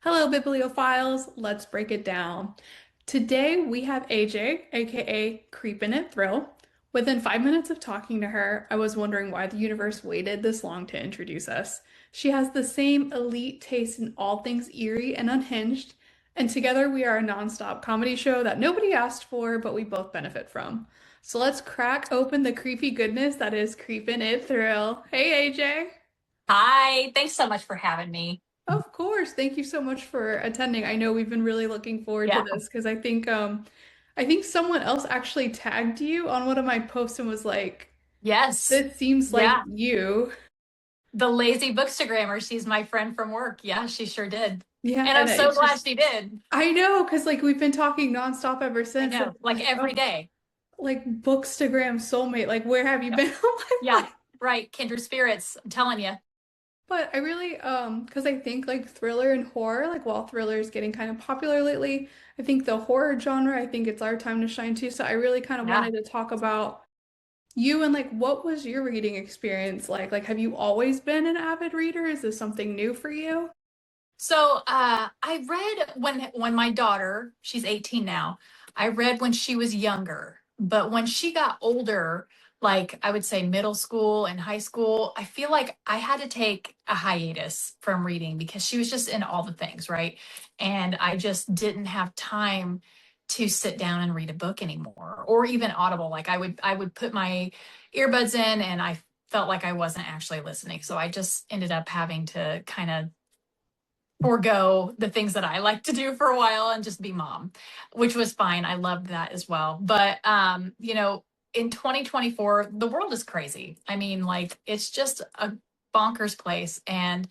Hello, Bibliophiles. Let's break it down. Today we have AJ, aka Creepin It Thrill. Within 5 minutes of talking to her, I was wondering why the universe waited this long to introduce us. She has the same elite taste in all things eerie and unhinged, and together we are a nonstop comedy show that nobody asked for, but we both benefit from. So let's crack open the creepy goodness that is Creepin It Thrill. Hey, AJ. Hi, thanks so much for having me. Of course. Thank you so much for attending. I know we've been really looking forward to Yeah. this because I think someone else actually tagged you on one of my posts and was like, Yes. "This seems like Yeah. you." The lazy bookstagrammer, she's my friend from work. Yeah, she sure did. Yeah, And I'm and so it's glad just she did. I know because like we've been talking nonstop ever I since and know, I'm like like, every "Oh, day. like Bookstagram soulmate. Like where have you Yep. been all my Yeah, life?" right. Kindred spirits. I'm telling you. But I really, because I think like thriller and horror, like while thriller is getting kind of popular lately, I think the horror genre, I think it's our time to shine too. So I really kind of Yeah. wanted to talk about you and like what was your reading experience like? Like, have you always been an avid reader? Is this something new for you? So I read when my daughter, she's 18 now, I read when she was younger. But when she got older, like I would say middle school and high school, I feel like I had to take a hiatus from reading because she was just in all the things, right? And I just didn't have time to sit down and read a book anymore, or even Audible. Like I would put my earbuds in and I felt like I wasn't actually listening. So I just ended up having to kind of forego the things that I like to do for a while and just be mom, which was fine. I loved that as well. But in 2024, the world is crazy. I mean, like it's just a bonkers place. And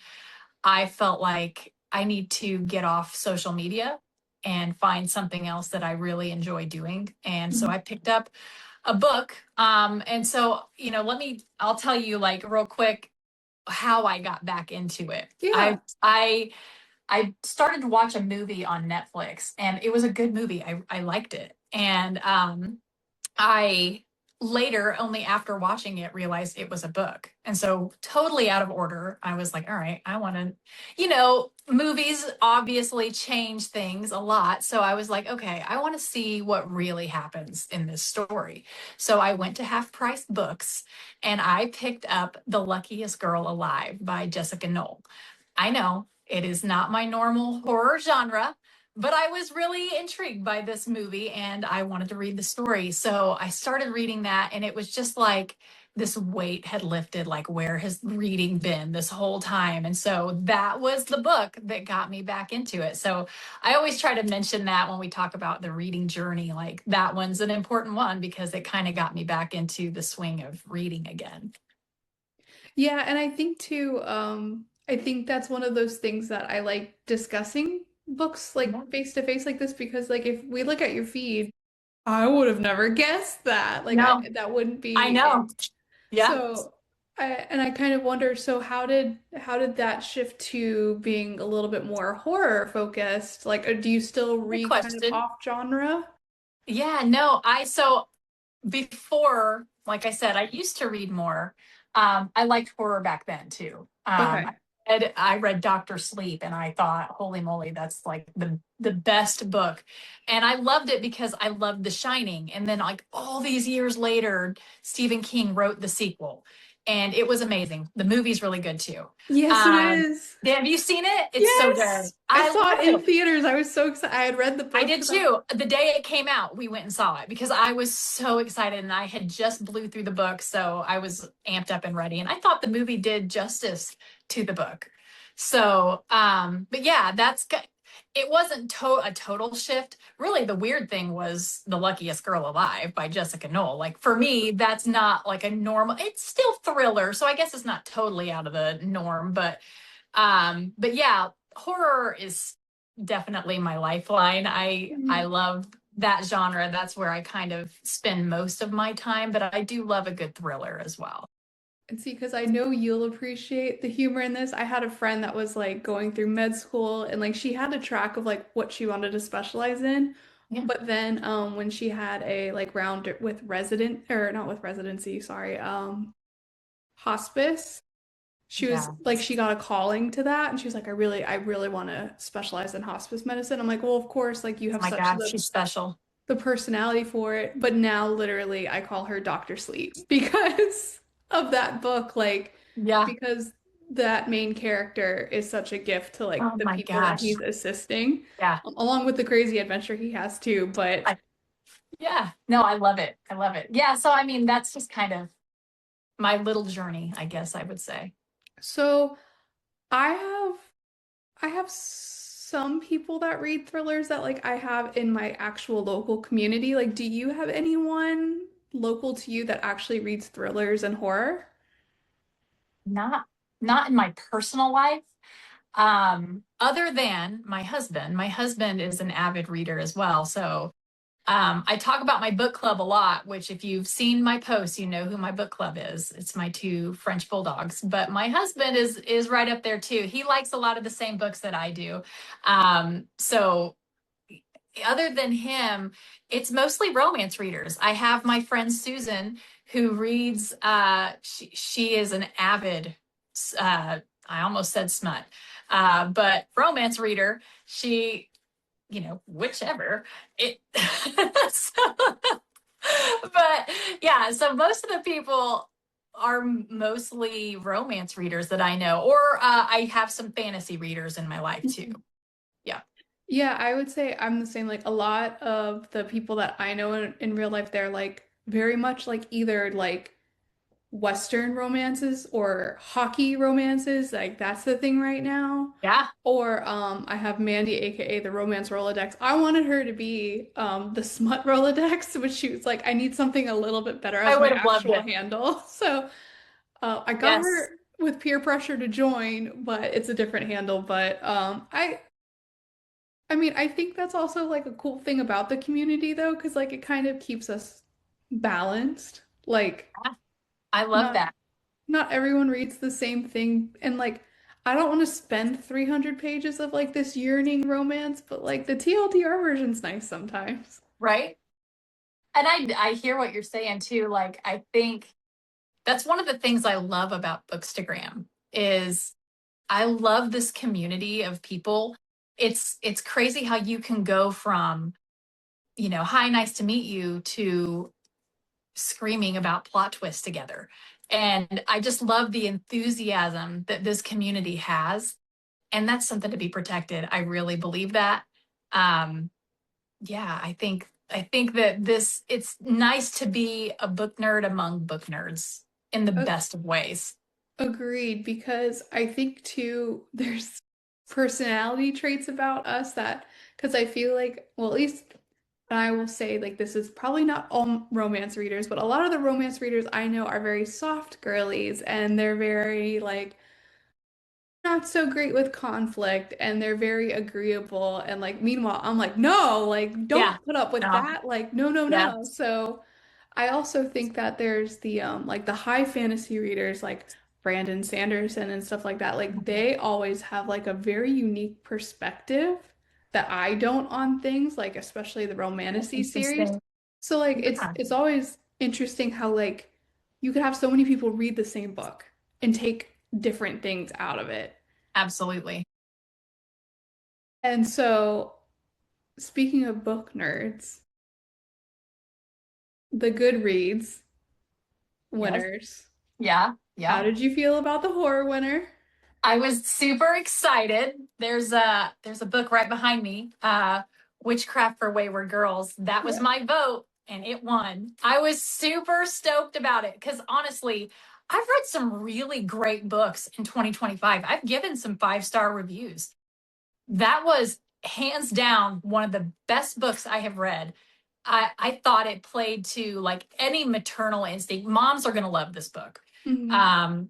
I felt like I need to get off social media and find something else that I really enjoy doing. And so Mhm. I picked up a book. And so, I'll tell you like real quick how I got back into it. Yeah. I started to watch a movie on Netflix and it was a good movie. I liked it. And I later, only after watching it, realized it was a book. And so, totally out of order, I was like, all right, I want to, movies obviously change things a lot. So I was like, okay, I want to see what really happens in this story. So I went to Half Price Books and I picked up The Luckiest Girl Alive by Jessica Knoll. I know it is not my normal horror genre, but I was really intrigued by this movie and I wanted to read the story. So I started reading that, and it was just like this weight had lifted. Like, where has reading been this whole time? And so that was the book that got me back into it. So I always try to mention that when we talk about the reading journey, like that one's an important one because it kind of got me back into the swing of reading again. Yeah, and I think too, I think that's one of those things that I like discussing books like Yeah. face to face like this because like if we look at your feed, I would have never guessed that. Like I No, that wouldn't I be know. Yeah. so I kind of wonder, so how did that shift to being a little bit more horror focused? Like, do you still Good read kind of question. off genre? Yeah, no, so before, like I said, I used to read more. I liked horror back then too. Okay. I read Doctor Sleep and I thought, holy moly, that's like the best book. And I loved it because I loved The Shining. And then like all these years later, Stephen King wrote the sequel. And it was amazing. The movie's really good too. Yes, it Um, is. have you seen it? It's so good. Yes. I I saw love it in it. theaters. I was so excited. I had read the I book did because too. The day it came out, we went and saw it because I was so excited and I had just blew through the book. So I was amped up and ready. And I thought the movie did justice to the book. So, but yeah, it wasn't a total shift. Really, the weird thing was The Luckiest Girl Alive by Jessica Knoll. Like for me, that's not like a normal, it's still thriller. So I guess it's not totally out of the norm, but yeah, horror is definitely my lifeline. I Mhm. love that genre. That's where I kind of spend most of my time, but I do love a good thriller as well. And see, because I know you'll appreciate the humor in this. I had a friend that was like going through med school and like she had a track of like what she wanted to specialize in. Yeah. But then when she had a like round with resident or not with residency, sorry, hospice. She was Yeah. like, she got a calling to that, and she was like, I really want to specialize in hospice medicine. I'm like, well, of course, like you Oh have my such God, she's special. the personality for it. But now, literally, I call her Dr. Sleep because of that book, like Yeah. because that main character is such a gift to like Oh the my people that gosh. he's assisting, Yeah. along with the crazy adventure he has too. But I, yeah. No, I love it. I love it. Yeah. So, I mean, that's just kind of my little journey, I guess I would say. so I have I have some people that read thrillers that like I have in my actual local community. Like, do you have anyone local to you that actually reads thrillers and horror? Not, not in my personal life. Other than my husband is an avid reader as well. So I talk about my book club a lot, which if you've seen my posts, you know who my book club is. It's my two French bulldogs. But my husband is right up there too. He likes a lot of the same books that I do. So other than him, it's mostly romance readers. I have my friend Susan who reads she is an avid I almost said smut. But romance reader. She, whichever it so, but yeah, so most of the people are mostly romance readers that I know, or I have some fantasy readers in my life too. Yeah. Yeah, I would say I'm the same. Like a lot of the people that I know in real life, they're like very much like either like Western romances or hockey romances. Like that's the thing right now. Yeah. Or I have Mandy, aka the Romance Rolodex. I wanted her to be the Smut Rolodex, but she was like, I need something a little bit better I as my would have loved actual it. handle. So I got Yes. her with peer pressure to join, but it's a different handle. But I mean, I think that's also like a cool thing about the community though, because like it kind of keeps us balanced. Like Yeah, I love not that. not everyone reads the same thing, and like I don't want to spend 300 pages of like this yearning romance, but like the TLDR version's nice sometimes. Right. And I hear what you're saying too. Like, I think that's one of the things I love about Bookstagram is I love this community of people. It's crazy how you can go from, hi, nice to meet you, to screaming about plot twists together. And I just love the enthusiasm that this community has. And that's something to be protected. I really believe that. Um, yeah, I think that it's nice to be a book nerd among book nerds in the A- best of ways. Agreed, because I think too there's personality traits about us that because I feel like, well, at least I will say like this is probably not all romance readers, but a lot of the romance readers I know are very soft girlies and they're very like not so great with conflict and they're very agreeable and like meanwhile I'm like no, like Yeah. don't put up with No. that, like no, no, Yeah. no. So I also think that there's the like the high fantasy readers like Brandon Sanderson and stuff like that, like they always have like a very unique perspective that I don't on things, like especially the That's romanticy series. interesting. So like it's Yeah. it's always interesting how like you could have so many people read the same book and take different things out of it. Absolutely. And so speaking of book nerds, the Goodreads Yes. winners. Yeah. How Yeah. did you feel about the horror winner? I was super excited. There's a book right behind me, Witchcraft for Wayward Girls. That was Yeah. my vote and it won. I was super stoked about it because honestly, I've read some really great books in 2025. I've given some 5-star reviews. That was hands down one of the best books I have read. I thought it played to like any maternal instinct. Moms are going to love this book. Mhm.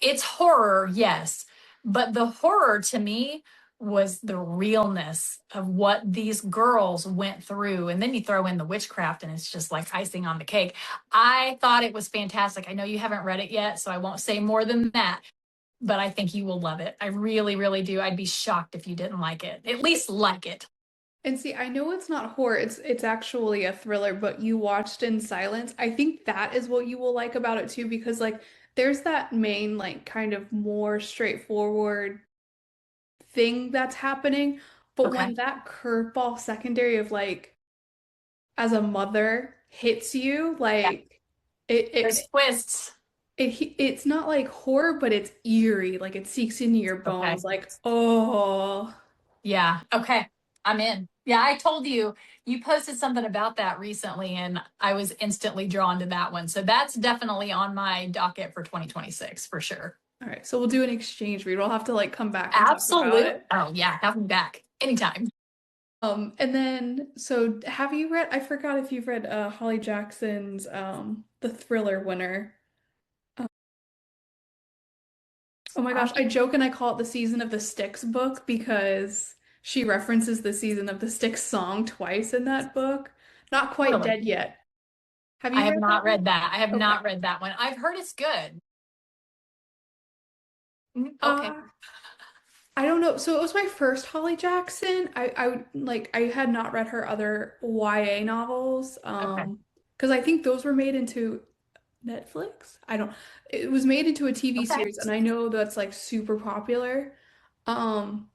It's horror, yes, but the horror to me was the realness of what these girls went through. And then you throw in the witchcraft, and it's just like icing on the cake. I thought it was fantastic. I know you haven't read it yet, so I won't say more than that, but I think you will love it. I really, really do. I'd be shocked if you didn't like it. At least like it. And see, I know it's not horror, it's actually a thriller, but you watched in silence. I think that is what you will like about it too, because like there's that main like kind of more straightforward thing that's happening, but Okay. when that curveball secondary of like as a mother hits you, Yeah. like it There's it twists. it's not like horror, but it's eerie, like it seeks into your Okay. bones, like oh. Yeah. Okay. I'm in. Yeah, I told you, you posted something about that recently, and I was instantly drawn to that one. So that's definitely on my docket for 2026 for sure. All right, so we'll do an exchange read. We'll have to like come back and talk about Absolute. it. Oh, yeah. Have me back anytime. And then so have you read, I forgot if you've read Holly Jackson's The Thriller winner. Uh, oh my gosh, I joke and I call it the Season of the Sticks book because she references the Season of the Sticks song twice in that book. Not quite Totally. dead yet. Have I you have read that not one? read that. I have Okay. not read that one. I've heard it's good. Okay. Uh, I don't know. So it was my first Holly Jackson. I like I had not read her other YA novels. Okay. Because I think those were made into Netflix. I don't. It was made into a TV Okay. series, and I know that's like super popular. Um,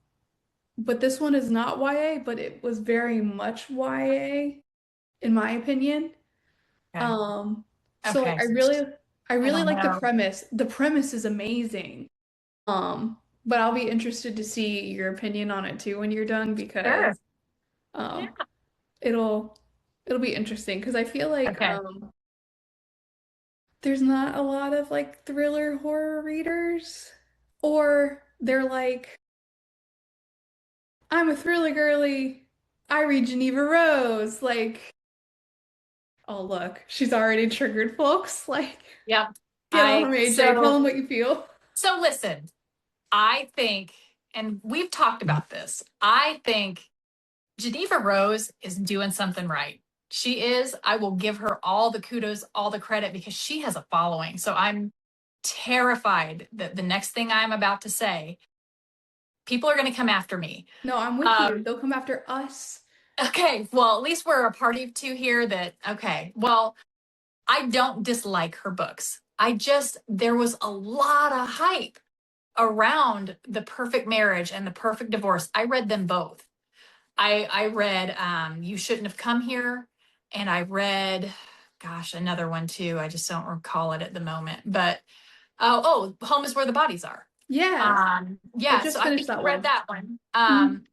but this one is not YA, but it was very much YA in my opinion. Okay. So like Okay. I I really don't like the know. premise. The premise is amazing. But I'll be interested to see your opinion on it too when you're done because Sure. Yeah. um it'll it'll be interesting because I feel like Okay. there's not a lot of like thriller horror readers or they're like I'm a thriller girly. I read Jeneva Rose. Like, oh look, she's already triggered folks. Like, Yep. get on them, AJ. Tell them what you feel. So listen, I think, and we've talked about this, I think Geneva Rose is doing something right. She is. I will give her all the kudos, all the credit because she has a following. So I'm terrified that the next thing I'm about to say, people are going to come after me. No, I'm with you. Um, They'll come after us. okay, well, at least we're a party of two here that, okay, well, I don't dislike her books. There was a lot of hype around The Perfect Marriage and The Perfect Divorce. I read them both. I read You Shouldn't Have Come Here, and I read, gosh, another one too. I just don't recall it at the moment. But Home is Where the Bodies Are. Yeah, I Yeah, so just I finished think you that read one. that one. Mhm.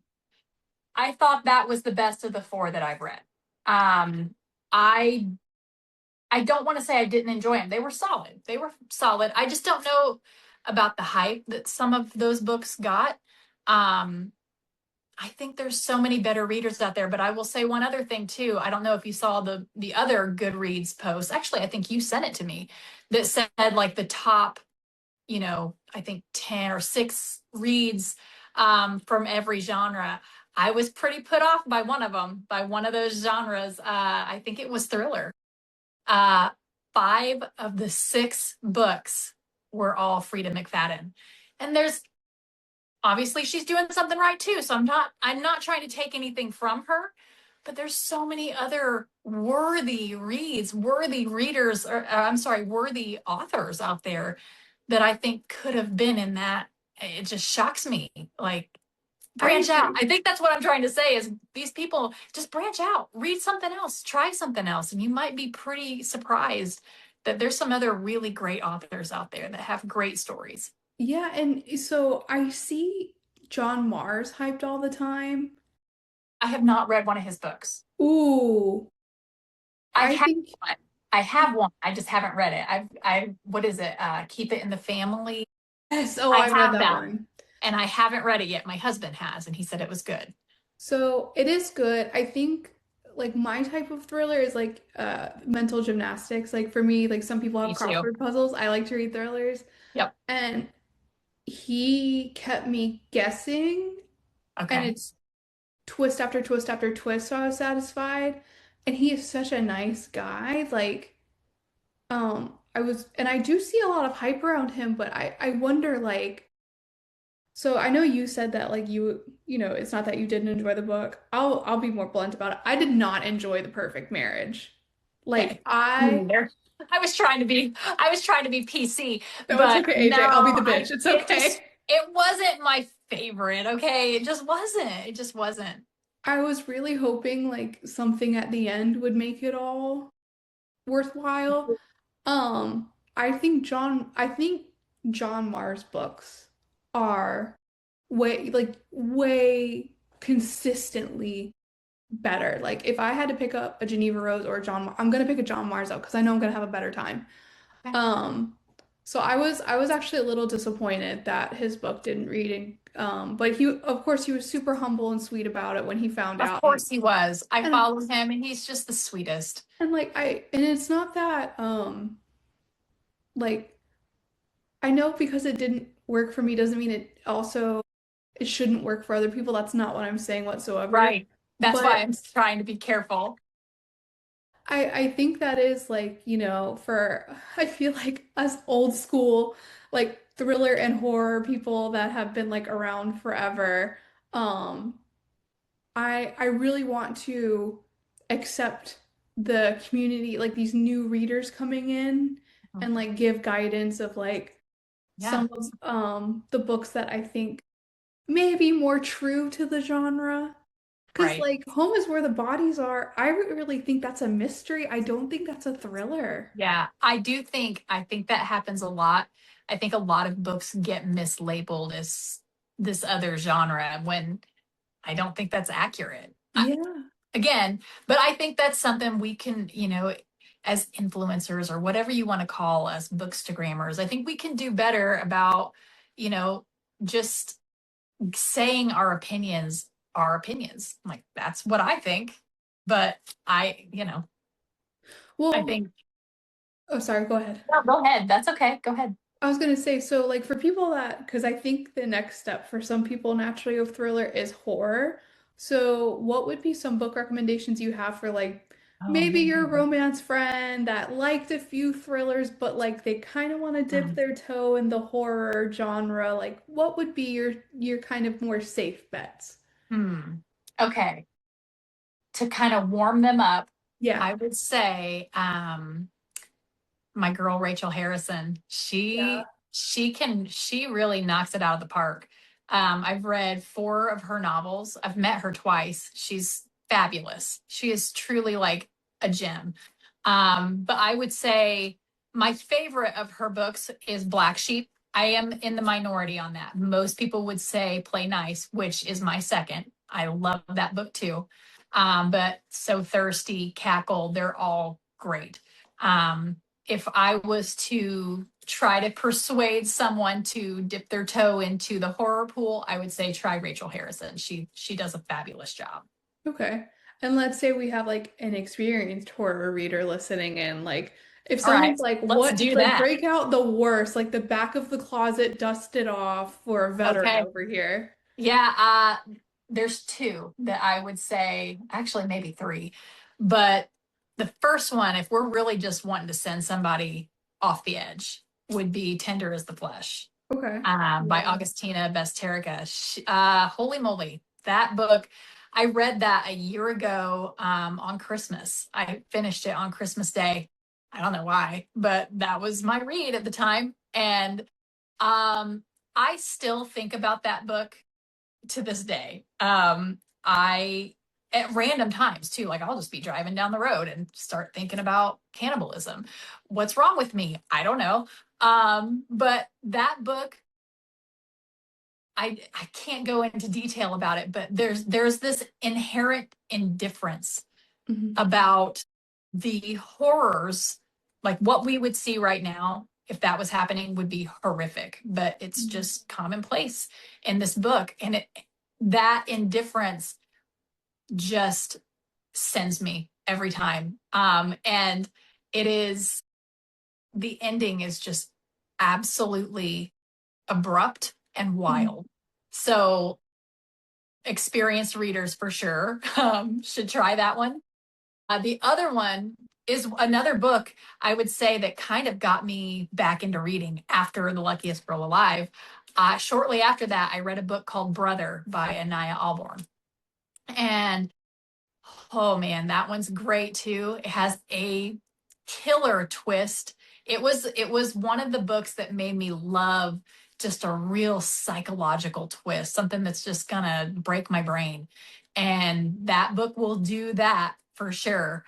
I thought that was the best of the four that I've read. Um, I I don't want to say I didn't enjoy them. They were solid. They were solid. I just don't know about the hype that some of those books got. Um, I think there's so many better readers out there, but I will say one other thing too. I don't know if you saw the other Goodreads post. Actually, I think you sent it to me that said like the top, I think 10 or 6 reads from every genre. I was pretty put off by one of them, by one of those genres. I think it was thriller. Uh, 5 of the 6 books were all Freida McFadden. And there's obviously she's doing something right too. So I'm not trying to take anything from her, but there's so many other worthy reads, worthy readers, or I'm sorry, worthy authors out there that I think could have been in that. It just shocks me. Like I branch out. agree. I think that's what I'm trying to say is these people just branch out, read something else, try something else, and you might be pretty surprised that there's some other really great authors out there that have great stories. Yeah, and so I see John Mars hyped all the time. I have not read one of his books. Ooh, I've I had think one. I have one. I just haven't read it. What is it? Keep It in the Family. yes. Oh, I I read have that that one. and I haven't read it yet. My husband has, and he said it was good. So it is good. I think like my type of thriller is like mental gymnastics. Like for me, like some people have Me too. crossword puzzles. I like to read thrillers. Yep. And he kept me guessing and Okay. it's twist after twist after twist, so I was satisfied. And he is such a nice guy. Like, and I do see a lot of hype around him, but I wonder like, so I know you said that like it's not that you didn't enjoy the book. I'll be more blunt about it. I did not enjoy The Perfect Marriage. Like Okay. Me I neither. I was trying to be PC, No, it's but okay, no, AJ. I'll be the bitch. It's okay. it wasn't my favorite, okay? It just wasn't. It just wasn't. I was really hoping like something at the end would make it all worthwhile. I think John Marr's books are way consistently better. Like if I had to pick up a Geneva Rose or a I'm gonna pick a John Marr's out because I know I'm gonna have a better time. Okay. Um, so I was actually a little disappointed that his book didn't read and but he of course he was super humble and sweet about it when he found Of out. course he was. I And follow him and he's just the sweetest. and it's not that like I know because it didn't work for me doesn't mean it shouldn't work for other people. That's not what I'm saying whatsoever. Right. That's why But I'm trying to be careful. I think that is like, for I feel like us old school like thriller and horror people that have been like around forever. Um I really want to accept the community, like these new readers coming in and like give guidance of like Yeah. some of the books that I think may be more true to the genre. Because Right. like Home is Where the Bodies Are, I really think that's a mystery. I don't think that's a thriller. Yeah. I think that happens a lot. I think a lot of books get mislabeled as this other genre when I don't think that's accurate. Yeah. Again, but I think that's something we can, as influencers or whatever you want to call us, bookstagrammers, I think we can do better about, you know, just saying our opinions. Like that's what I think. But I Well, think, oh, sorry, go ahead. no, go ahead. That's okay. Go ahead. I was gonna say, so like for people because I think the next step for some people naturally of thriller is horror. So what would be some book recommendations you have for like Oh maybe your man. romance friend that liked a few thrillers, but like they kind of want to dip Hmm. their toe in the horror genre? Like what would be your kind of more safe bets? Hmm. Okay. To kind of warm them up, Yeah. I would say my girl Rachel Harrison. Yeah. She really knocks it out of the park. I've read 4 of her novels. I've met her twice. She's fabulous. She is truly like a gem. But I would say my favorite of her books is Black Sheep. I am in the minority on that. Most people would say Play Nice, which is my second. I love that book too. But So Thirsty, Cackle, they're all great. If I was to try to persuade someone to dip their toe into the horror pool, I would say try Rachel Harrison. She does a fabulous job. Okay. And let's say we have like an experienced horror reader listening in, like if All right, someone's like, let's what, do like that. break out the worst, like the back of the closet dusted off for a veteran Okay. over here. Yeah, there's 2 that I would say, actually maybe 3. But the first one, if we're really just wanting to send somebody off the edge, would be Tender as the Flesh, Okay. by Yeah. Augustina Basterica. Holy moly, that book! I read that a year ago on Christmas. I finished it on Christmas Day. I don't know why, but that was my read at the time, and I still think about that book to this day. I At random times too, like I'll just be driving down the road and start thinking about cannibalism. What's wrong with me? I don't know. But that book, I can't go into detail about it, but there's this inherent indifference Mhm. about the horrors, like what we would see right now if that was happening would be horrific, but it's Mhm. just commonplace in this book. And that indifference just sends me every time. And it is, the ending is just absolutely abrupt and Mhm. wild. So experienced readers for sure should try that one. The other one is another book I would say that kind of got me back into reading after The Luckiest Girl Alive. Shortly after that, I read a book called Brother by Anaya Alborn. And oh man, that one's great too. It has a killer twist. It was one of the books that made me love just a real psychological twist, something that's just gonna break my brain. And that book will do that for sure.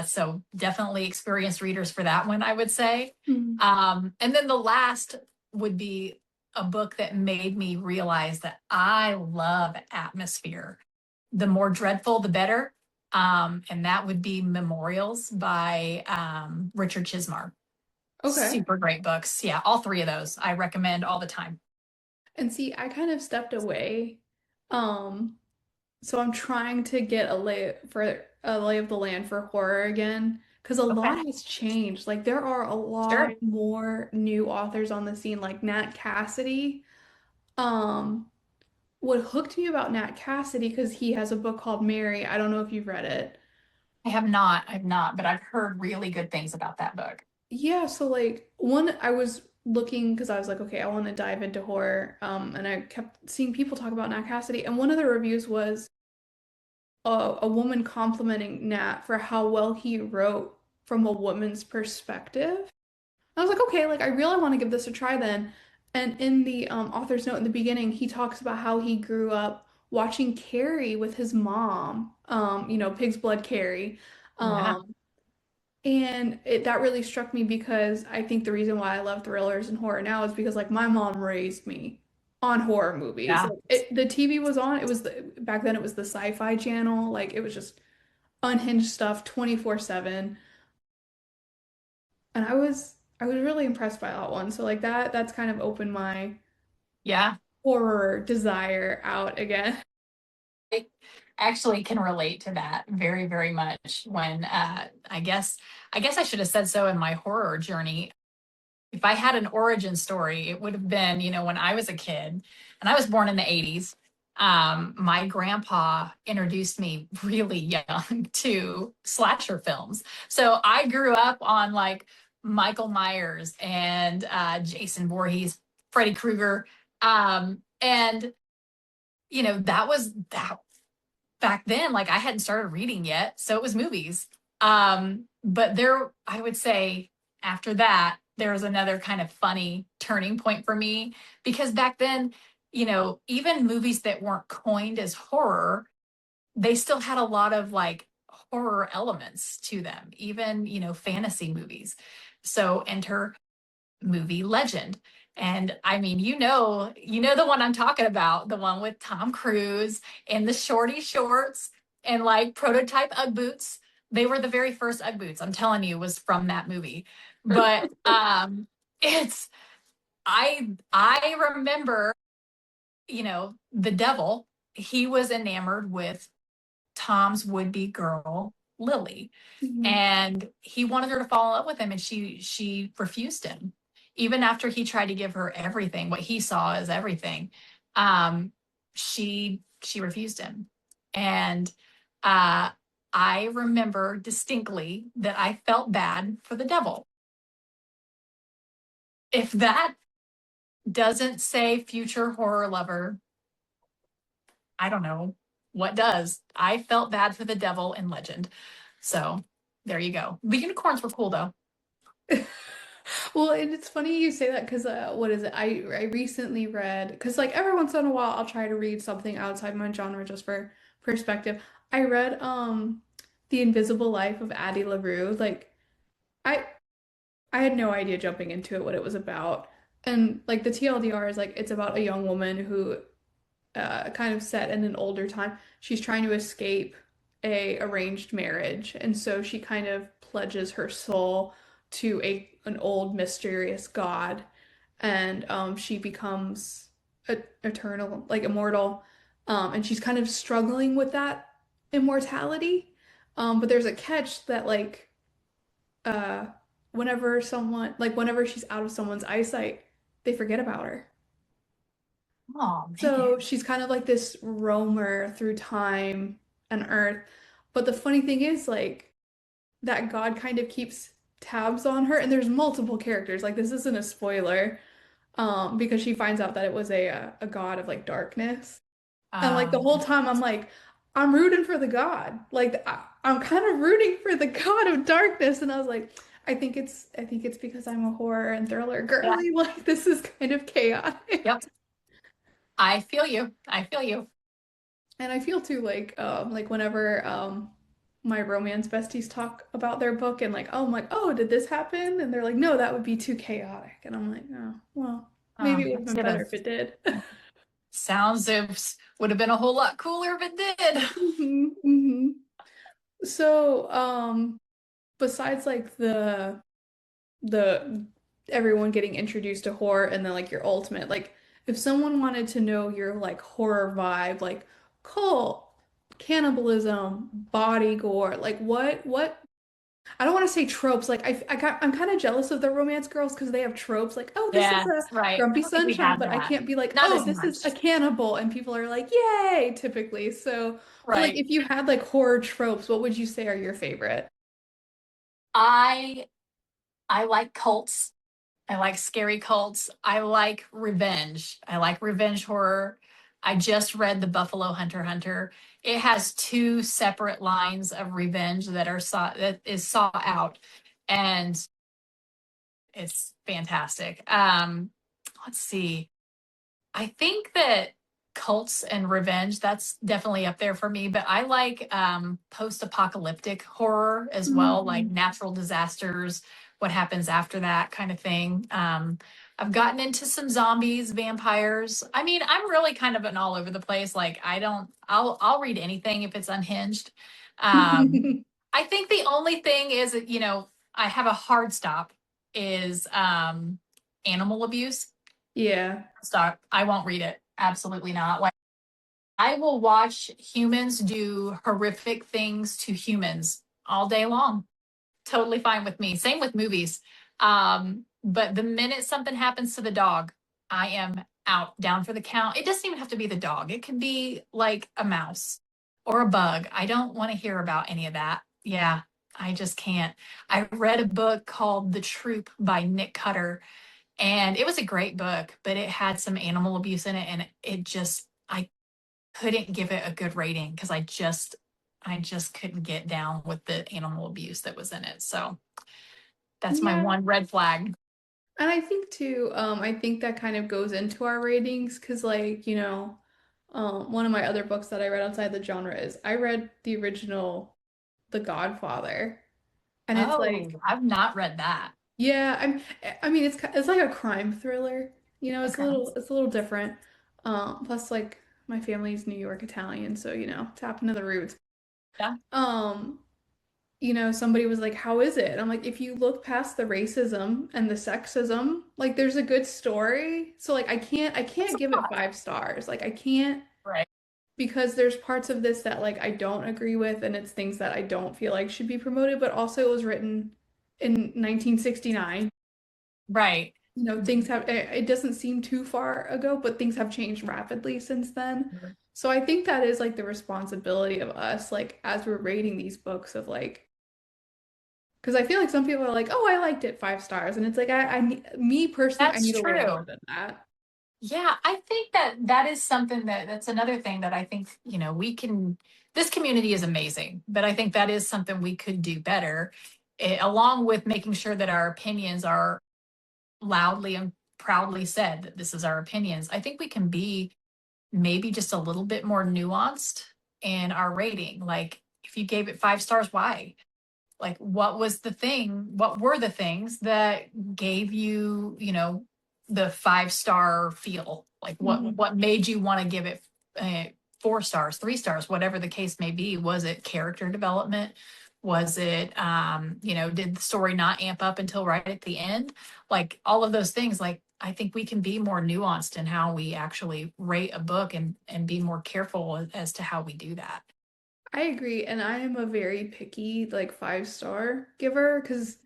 So definitely experienced readers for that one, I would say. Mhm. And then the last would be a book that made me realize that I love atmosphere. The more dreadful, the better. And that would be Memorials by Richard Chismar. Okay. Super great books. Yeah, all three of those I recommend all the time. And see, I kind of stepped away. Um, so I'm trying to get a lay of the land for horror again, because a Okay, lot has changed. Like there are a lot sure. more new authors on the scene, like Nat Cassidy. Um, what hooked me about Nat Cassidy, because he has a book called Mary. I don't know if you've read it. I've not, but I've heard really good things about that book. Yeah, so like one I was looking because I was like, okay, I want to dive into horror. And I kept seeing people talk about Nat Cassidy, and one of the reviews was a woman complimenting Nat for how well he wrote from a woman's perspective. I was like, okay, like I really want to give this a try then. And in the author's note in the beginning, he talks about how he grew up watching Carrie with his mom, Pig's Blood Carrie. Yeah, Um, and that really struck me because I think the reason why I love thrillers and horror now is because like my mom raised me on horror movies. yeah. Like the TV was on, back then it was the Sci-Fi channel, like it was just unhinged stuff 24/7. And I was really impressed by that one. So like that's kind of opened my Yeah. horror desire out again. I actually can relate to that very, very much when I guess I should have said so in my horror journey. If I had an origin story, it would have been, when I was a kid, and I was born in the 80s. My grandpa introduced me really young to slasher films. So I grew up on like Michael Myers and Jason Voorhees, Freddy Krueger. And that was that back then. Like I hadn't started reading yet, so it was movies. But there, I would say after that, there was another kind of funny turning point for me because back then, even movies that weren't coined as horror, they still had a lot of like horror elements to them, even, fantasy movies. So enter movie legend. And I mean, the one I'm talking about, the one with Tom Cruise and the shorty shorts and like prototype Ugg boots. They were the very first Ugg boots, I'm telling you, was from that movie. But it's I remember, the devil, he was enamored with Tom's would-be girl, Lily, Mhm. and he wanted her to fall in love with him, and she refused him even after he tried to give her everything, what he saw as everything. Um she she refused him. And uh I remember distinctly that I felt bad for the devil. If that doesn't say future horror lover, I don't know what does. I felt bad for the devil in Legend. So there you go. The unicorns were cool though. Well, and it's funny you say that because what is it? I recently read because like every once in a while I'll try to read something outside my genre just for perspective. I read The Invisible Life of Addie LaRue. Like I I had no idea jumping into it what it was about. And like the TLDR is like it's about a young woman who kind of set in an older time. She's trying to escape a arranged marriage, and so she kind of pledges her soul to a an old mysterious god, and she becomes eternal, like immortal, and she's kind of struggling with that immortality. But there's a catch that uh, whenever she's out of someone's eyesight, they forget about her. Oh man. So she's kind of like this roamer through time and earth. But the funny thing is, like, that God kind of keeps tabs on her, and there's multiple characters. Like, this isn't a spoiler, because she finds out that it was a god of like darkness. And like the whole Um time, I'm like, I'm rooting for the god. Like I'm kind of rooting for the god of darkness. And I was like, I think it's because I'm a horror and thriller Yeah. girly. Like this is kind of chaotic. Yep. I feel you. I feel you. And I feel too like whenever my romance besties talk about their book and like, oh, I'm like, oh, did this happen? And they're like, no, that would be too chaotic. And I'm like, oh, well, maybe it would have been Should better have. if it did. Sounds it would have been a whole lot cooler if it did. hmm hmm So, besides like the everyone getting introduced to horror and then like your ultimate, like if someone wanted to know your like horror vibe, like cult, cannibalism, body gore, like what I don't want to say tropes. Like I'm kind of jealous of the romance girls because they have tropes like, oh, this is Yeah, a right. I grumpy don't think we sunshine, have but I that. can't be like, Not oh, as this is a much. cannibal, and people are like, yay, typically. So, but like Right. if you had like horror tropes, what would you say are your favorite? I I like cults. I like scary cults. I like revenge. I like revenge horror. I just read The Buffalo Hunter. It has two separate lines of revenge that is sought out, and it's fantastic. Let's see. I think that cults and revenge, that's definitely up there for me, but I like post-apocalyptic horror as well, like Mhm. natural disasters, what happens after that kind of thing. I've gotten into some zombies, vampires. I mean, I'm really kind of an all over the place. Like I'll read anything if it's unhinged. Um, I think the only thing is that, I have a hard stop is animal abuse. Yeah. Stop. I won't read it. Absolutely not. Like I will watch humans do horrific things to humans all day long. Totally fine with me. Same with movies. But the minute something happens to the dog, I am out, down for the count. It doesn't even have to be the dog. It can be like a mouse or a bug. I don't want to hear about any of that. Yeah, I just can't. I read a book called The Troop by Nick Cutter, and it was a great book, but it had some animal abuse in it, and I couldn't give it a good rating because I just couldn't get down with the animal abuse that was in it. So that's my Yeah. one red flag. And I think too, I think that kind of goes into our ratings because like, one of my other books that I read outside the genre is I read the original The Godfather. And it's Oh, like, I've not read that. yeah, I mean it's like a crime thriller. Okay. It's a little different. Plus like my family's New York Italian, so tap into the roots. Yeah. Um, somebody was like, "How is it?" And I'm like, "If you look past the racism and the sexism, like there's a good story." So like I That's can't a give it lot. 5 stars. Like I can't Right. because there's parts of this that like I don't agree with and it's things that I don't feel like should be promoted, but also it was written in 1969. Right. Things have it doesn't seem too far ago, but things have changed rapidly since then. So I think that is like the responsibility of us, like as we're rating these books of like because I feel like some people are like, oh, I liked it 5 stars. And it's like, me personally, I That's need a little more true. than that. Yeah, I think that is something that's another thing that I think, we can, this community is amazing, but I think that is something we could do better, along with making sure that our opinions are loudly and proudly said that this is our opinions. I think we can be maybe just a little bit more nuanced in our rating. Like if you gave it 5 stars, why? Like what were the things that gave you, the 5 star feel? Like Mhm. what made you want to give it 4 stars, 3 stars, whatever the case may be? Was it character development? Was it did the story not amp up until right at the end? Like all of those things, like I think we can be more nuanced in how we actually rate a book, and be more careful as to how we do that. I agree. And I am a very picky, like 5 star giver because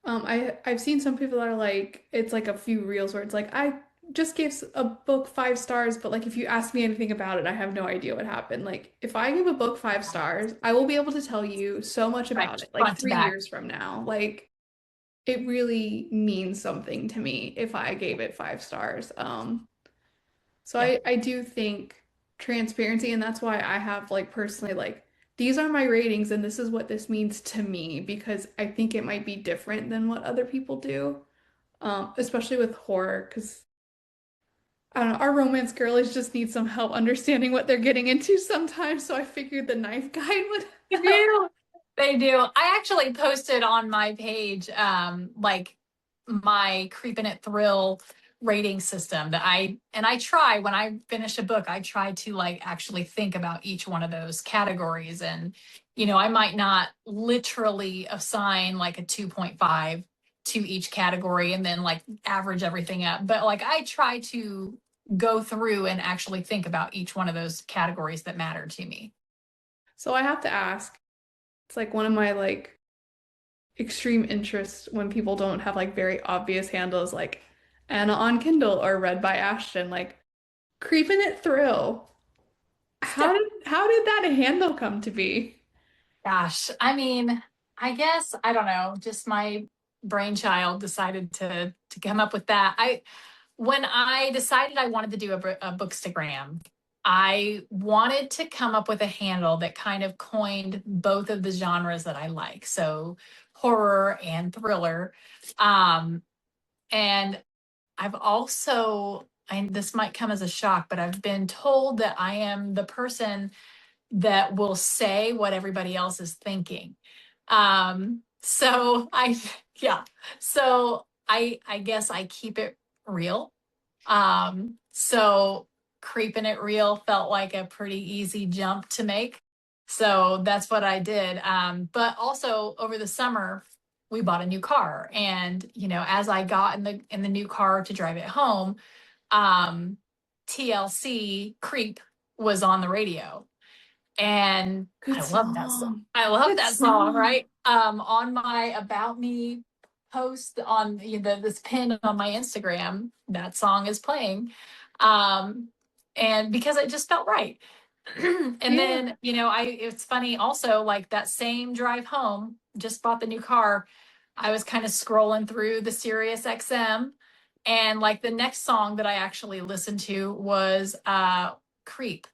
I've seen some people that are like, it's like a few reels where it's like, I just gave a book 5 stars, but like if you ask me anything about it, I have no idea what happened. Like if I give a book 5 stars, I will be able to tell you so much Right, about it, like front to three back. years from now. Like it really means something to me if I gave it 5 stars. So Yep. I do think. transparency, and that's why I have like personally like these are my ratings and this is what this means to me because I think it might be different than what other people do. Especially with horror, because I don't know, our romance girlies just need some help understanding what they're getting into sometimes, so I figured the knife guide would They help. do. They do. I actually posted on my page like my Creepin' It Thrill rating system that I try when I finish a book, I try to like actually think about each one of those categories. And, I might not literally assign like a 2.5 to each category and then like average everything up. But like I try to go through and actually think about each one of those categories that matter to me. So I have to ask, it's like one of my like extreme interests when people don't have like very obvious handles like Anna on Kindle or read by Ashton, like creeping it through. How did that handle come to be? Gosh, I mean, I guess I don't know, just my brainchild decided to come up with that. I When I decided I wanted to do a bookstagram, I wanted to come up with a handle that kind of coined both of the genres that I like. So horror and thriller. Um, and I've also, and this might come as a shock, but I've been told that I am the person that will say what everybody else is thinking. So I, yeah, so I guess I keep it real. So creeping it real felt like a pretty easy jump to make. So that's what I did. But also over the summer, we bought a new car, and as I got in the new car to drive it home, um, TLC Creep was on the radio, and Good I love that song. song. I love Good that song, song. right? On my About Me post on this pin on my Instagram, that song is playing. Um, and because it just felt right. And Yeah. then, it's funny also, like that same drive home, just bought the new car. I was kind of scrolling through the Sirius XM, and like the next song that I actually listened to was Creep.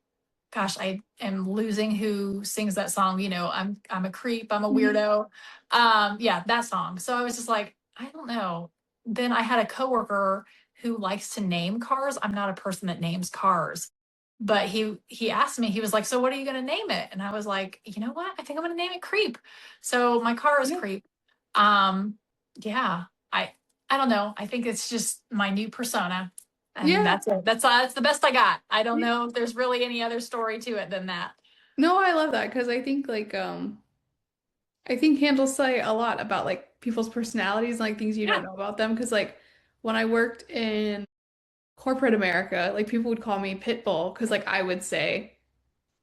Gosh, I am losing who sings that song. I'm a creep, I'm a Mhm. weirdo. Yeah, that song. So I was just like, I don't know. Then I had a coworker who likes to name cars. I'm not a person that names cars. But he asked me, he was like, "So what are you gonna name it?" And I was like, "You know what? I think I'm gonna name it Creep." So my car is Yeah. Creep. Um, yeah, I don't know. I think it's just my new persona. And Yeah. that's it. That's the best I got. I don't Yeah. know if there's really any other story to it than that. No, I love that because I think like I think handles say a lot about like people's personalities and like things you don't Yeah, know about them. Because like when I worked in corporate America, like people would call me Pitbull because like I would say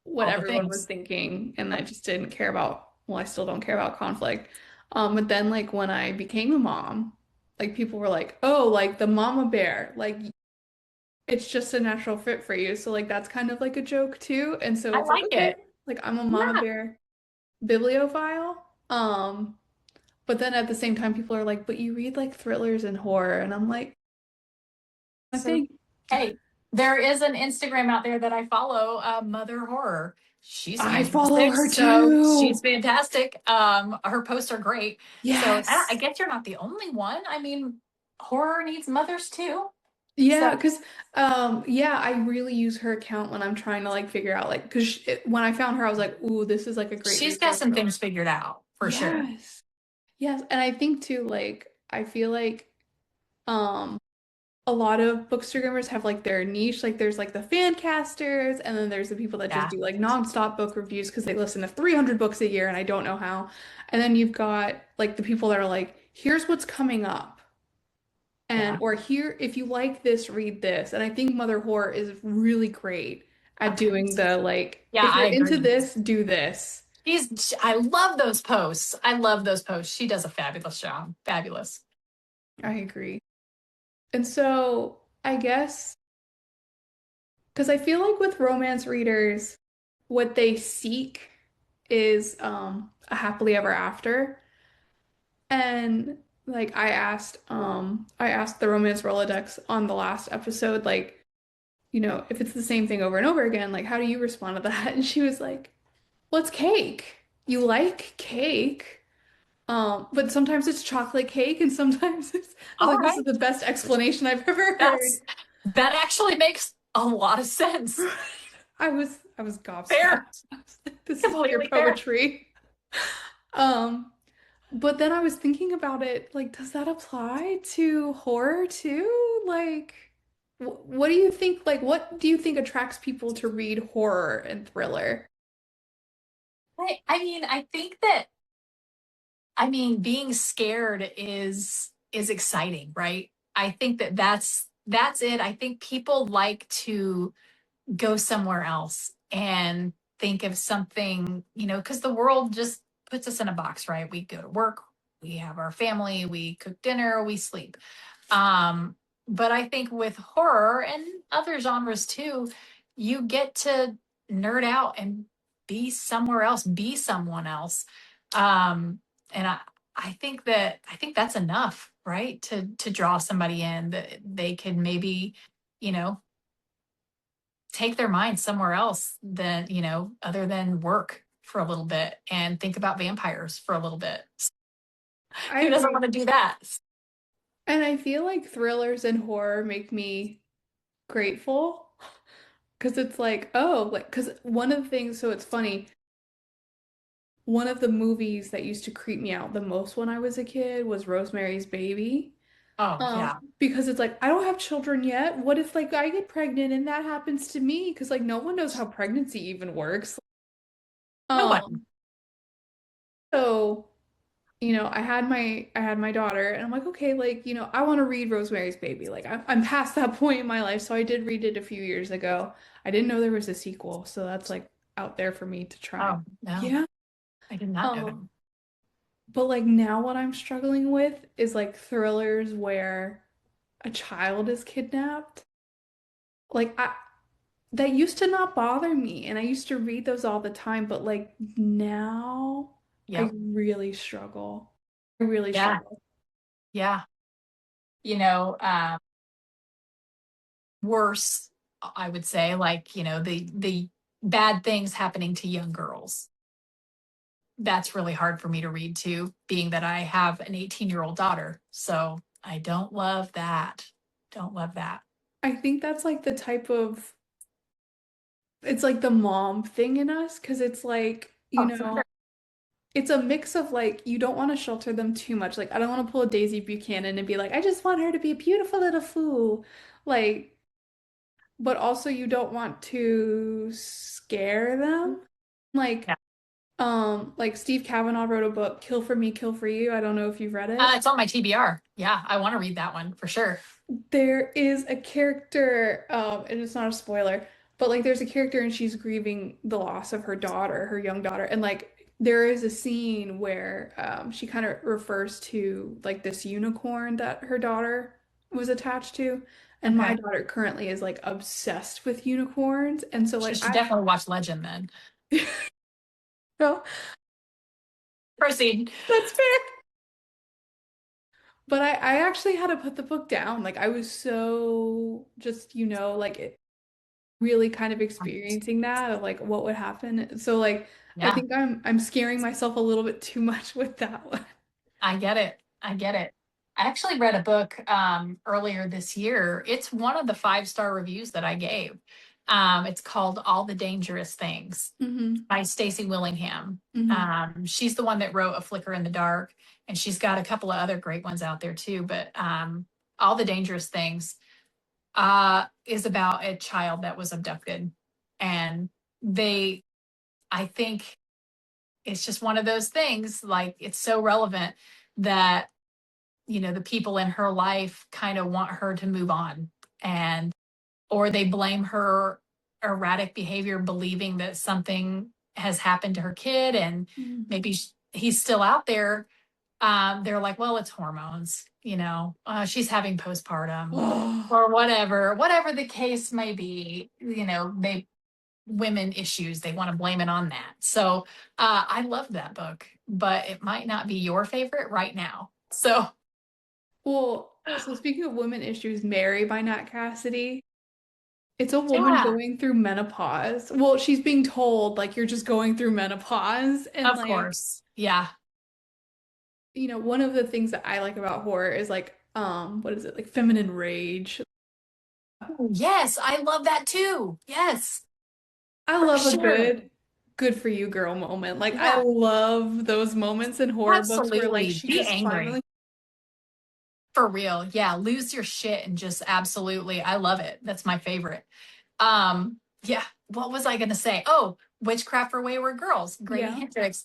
what all the everyone was things. thinking, and I just didn't care about. Well, I still don't care about conflict. But then like when I became a mom, like people were like, "Oh, like the mama bear, like it's just a natural fit for you." So like that's kind of like a joke too. And so I it's like, like okay, it. like I'm a mama Yeah. bear bibliophile. But then at the same time, people are like, but you read like thrillers and horror. And I'm like, I So, think hey, there is an Instagram out there that I follow, Mother Horror. She's I follow fantastic. her So she's too. fantastic. Her posts are great. So I Yes. guess you're not the only one. I mean, horror needs mothers too. Yeah, So because yeah, I really use her account when I'm trying to like figure out like because when I found her, I was like, ooh, this is like a great she's got resource some for like things figured out for sure. yes. Yes, and I think too, like I feel like um a lot of bookstagrammers have like their niche. Like there's like the fan casters, and then there's the people that just Yeah. do like nonstop book reviews because they listen to 300 books a year, and I don't know how. And then you've got like the people that are like, here's what's coming up. And Yeah. or here, if you like this, read this. And I think Mother Horror is really great at Okay. doing the like, Yeah, if I you're into agree. this, do this. I love those posts. I love those posts. She does a fabulous job. Fabulous. I agree. And so I guess because I feel like with romance readers, what they seek is a happily ever after. And like I asked the Romance Rolodex on the last episode, like if it's the same thing over and over again, like, how do you respond to that? And she was like, well, it's cake. You like cake. But sometimes it's chocolate cake and sometimes it's, I was All like, this right. is the best explanation I've ever heard. That's that actually makes a lot of sense. I was gobsmacked. Fair. I was like, this is pure Completely fair. poetry. Um, but then I was thinking about it, like, does that apply to horror too? Like, what do you think, like, what do you think attracts people to read horror and thriller? I mean, I think that I mean, being scared is exciting, right? I think that that's it. I think people like to go somewhere else and think of something, because the world just puts us in a box, right? We go to work, we have our family, we cook dinner, we sleep. Um, but I think with horror and other genres too, you get to nerd out and be somewhere else, be someone else. Um, and I think that's enough, right? To draw somebody in that they can maybe, you know, take their mind somewhere else than, other than work for a little bit and think about vampires for a little bit. I Who doesn't agree. want to do that? And I feel like thrillers and horror make me grateful because it's like, oh, like, because one of the things, so it's funny, one of the movies that used to creep me out the most when I was a kid was Rosemary's Baby. Oh, yeah. Because it's like, I don't have children yet. What if like I get pregnant and that happens to me? Because like no one knows how pregnancy even works. No one. Um, so I had my daughter and I'm like, okay, like, I want to read Rosemary's Baby. Like I'm past that point in my life. So I did read it a few years ago. I didn't know there was a sequel, so that's like out there for me to try. Oh, no. Yeah. I did not know that. Um, but like now what I'm struggling with is like thrillers where a child is kidnapped. Like that used to not bother me and I used to read those all the time, but like now I Yep. really struggle. I really Yeah. struggle. Yeah. You know, worse, I would say, like, the bad things happening to young girls. That's really hard for me to read too, being that I have an 18-year-old daughter. So I don't love that. Don't love that. I think that's like the type of it's like the mom thing in us because it's like, Oh, for sure. it's a mix of like you don't want to shelter them too much. Like I don't want to pull a Daisy Buchanan and be like, I just want her to be a beautiful little fool. Like, but also you don't want to scare them. Like, Yeah. like Steve Kavanaugh wrote a book, Kill for Me, Kill for You. I don't know if you've read it. It's on my TBR. Yeah, I want to read that one for sure. There is a character, and it's not a spoiler, but like there's a character and she's grieving the loss of her daughter, her young daughter, and like there is a scene where she kind of refers to like this unicorn that her daughter was attached to, and my Okay. daughter currently is like obsessed with unicorns, and so She like should I, definitely watch Legend then. no, Proceed. that's fair. But I actually had to put the book down. Like I was so just, like it really kind of experiencing that of like what would happen. So like I Yeah, think I'm scaring myself a little bit too much with that one. I get it. I get it. I actually read a book earlier this year. It's one of the 5-star reviews that I gave. It's called All the Dangerous Things Hmm. by Stacey Willingham. Hmm. She's the one that wrote A Flicker in the Dark, and she's got a couple of other great ones out there too. But All the Dangerous Things is about a child that was abducted. And I think it's just one of those things, like it's so relevant that, the people in her life kind of want her to move on, and or they blame her erratic behavior, believing that something has happened to her kid and maybe he's still out there. They're like, well, it's hormones, she's having postpartum Oh, or whatever the case may be. They women issues, they want to blame it on that. So I love that book, but it might not be your favorite right now. So well, so speaking of women issues, Mary by Nat Cassidy. It's a woman Yeah, going through menopause. Well, she's being told like you're just going through menopause and of like, course. Yeah. one of the things that I like about horror is like what is it? Like feminine rage. Yes, I love that too. Yes, I for love a sure. good for you girl moment. Like I Yeah, love those moments in horror books where like absolutely. she Be just angry. finally. For real. Yeah, lose your shit and just absolutely. I love it. That's my favorite. Yeah, what was I going to say? Oh, Witchcraft for Wayward Girls, Grady Yeah. Hendrix.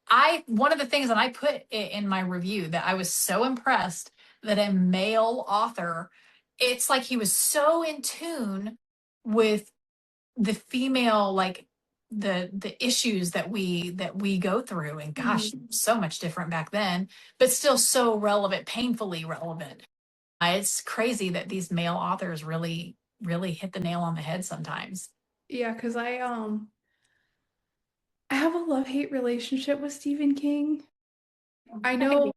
I One of the things that I put in my review that I was so impressed that a male author, it's like he was so in tune with the female, like the issues that we go through, and gosh, Mhm. so much different back then, but still so relevant, painfully relevant. It's crazy that these male authors really hit the nail on the head sometimes. Yeah, because I have a love-hate relationship with Stephen King. I I know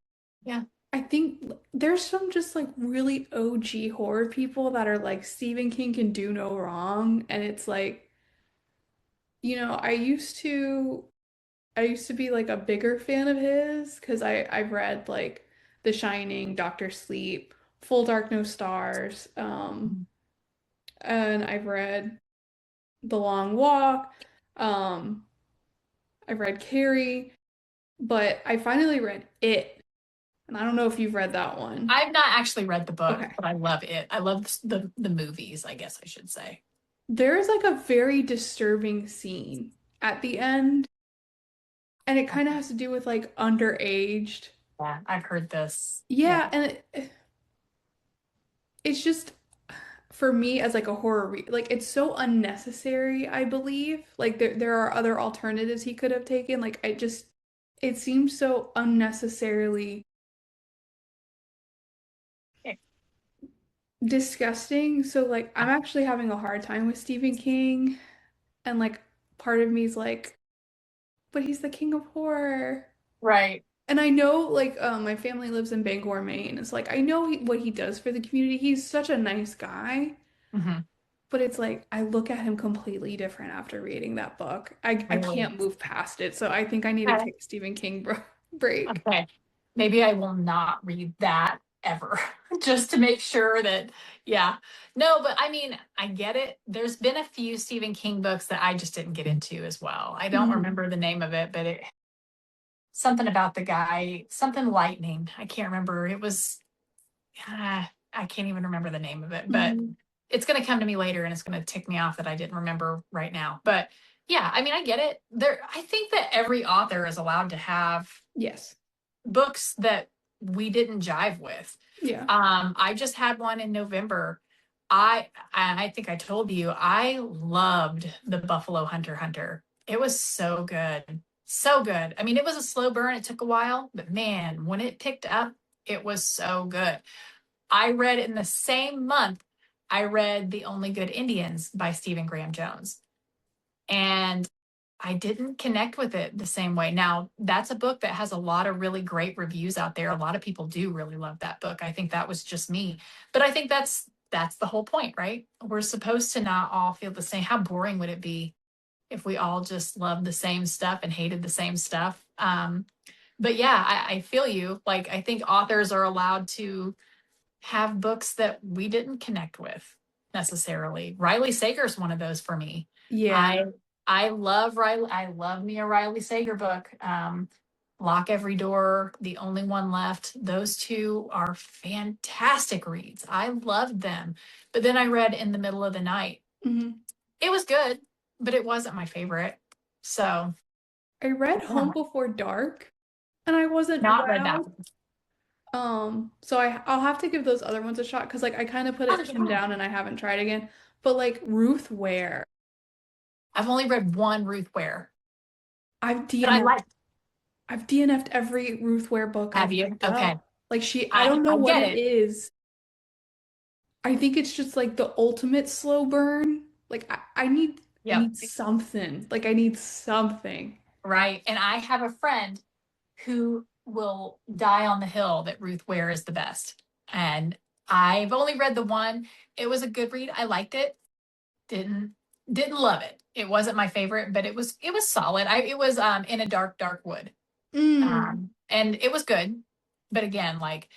Yeah. I think there's some just like really OG horror people that are like Stephen King can do no wrong, and it's like, I used to be like a bigger fan of his because I've read like The Shining, Doctor Sleep, Full Dark No Stars, and I've read The Long Walk, um, I've read Carrie, but I finally read It, and I don't know if you've read that one. I've not actually read the book, Okay. but I love it. I love the movies, I guess I should say. There's like a very disturbing scene at the end, and it kind of has to do with like underaged. Yeah, I've heard this. Yeah. Yeah, and it's just for me as like a horror like it's so unnecessary, I believe. Like there are other alternatives he could have taken. Like it seems so unnecessarily disgusting. So like I'm actually having a hard time with Stephen King, and like part of me is like, but he's the king of horror. Right. And I know like my family lives in Bangor, Maine. It's like I know what he does for the community. He's such a nice guy. Hmm. But it's like I look at him completely different after reading that book. I Really. can't move past it. So I think I need to Okay. take a Stephen King break. Okay. Maybe I will not read that ever, just to make sure that, yeah. No, but I mean, I get it. There's been a few Stephen King books that I just didn't get into as well. I don't Mhm. remember the name of it, but it something about the guy, something lightning. I can't remember. It was, I can't even remember the name of it, but Mhm. it's going to come to me later and it's going to tick me off that I didn't remember right now. But yeah, I mean, I get it. I think that every author is allowed to have Yes. books that we didn't jive with. Yeah. I just had one in November. I think I told you I loved the Buffalo Hunter. It was so good. So good. I mean, it was a slow burn. It took a while, but man, when it picked up, it was so good. I read in the same month, I read The Only Good Indians by Stephen Graham Jones. And I didn't connect with it the same way. Now, that's a book that has a lot of really great reviews out there. A lot of people do really love that book. I think that was just me. But I think that's the whole point, right? We're supposed to not all feel the same. How boring would it be if we all just loved the same stuff and hated the same stuff? But yeah, I feel you. Like I think authors are allowed to have books that we didn't connect with necessarily. Riley Sager's one of those for me. Yeah. I love Riley. I love me a Riley Sager book. Lock Every Door, The Only One Left. Those two are fantastic reads. I loved them. But then I read In the Middle of the Night. Mhm. It was good, but it wasn't my favorite. So, I read yeah, Home Before Dark and I wasn't not read that wowed. one. So I'll have to give those other ones a shot because like I kind of put Oh, him yeah. down and I haven't tried again. But like Ruth Ware, I've only read one Ruth Ware, I've but I DNF'd like. I've DNF'd every Ruth Ware book Have I've you? picked Okay. up. Like I don't know I what get it it. is. I think it's just like the ultimate slow burn. Like I Yep. need something. Like I need something. Right. And I have a friend who will die on the hill that Ruth Ware is the best. And I've only read the one. It was a good read. I liked it. Didn't love it. It wasn't my favorite, but it was solid. It was In a Dark Wood. Mm. And it was good. But again, like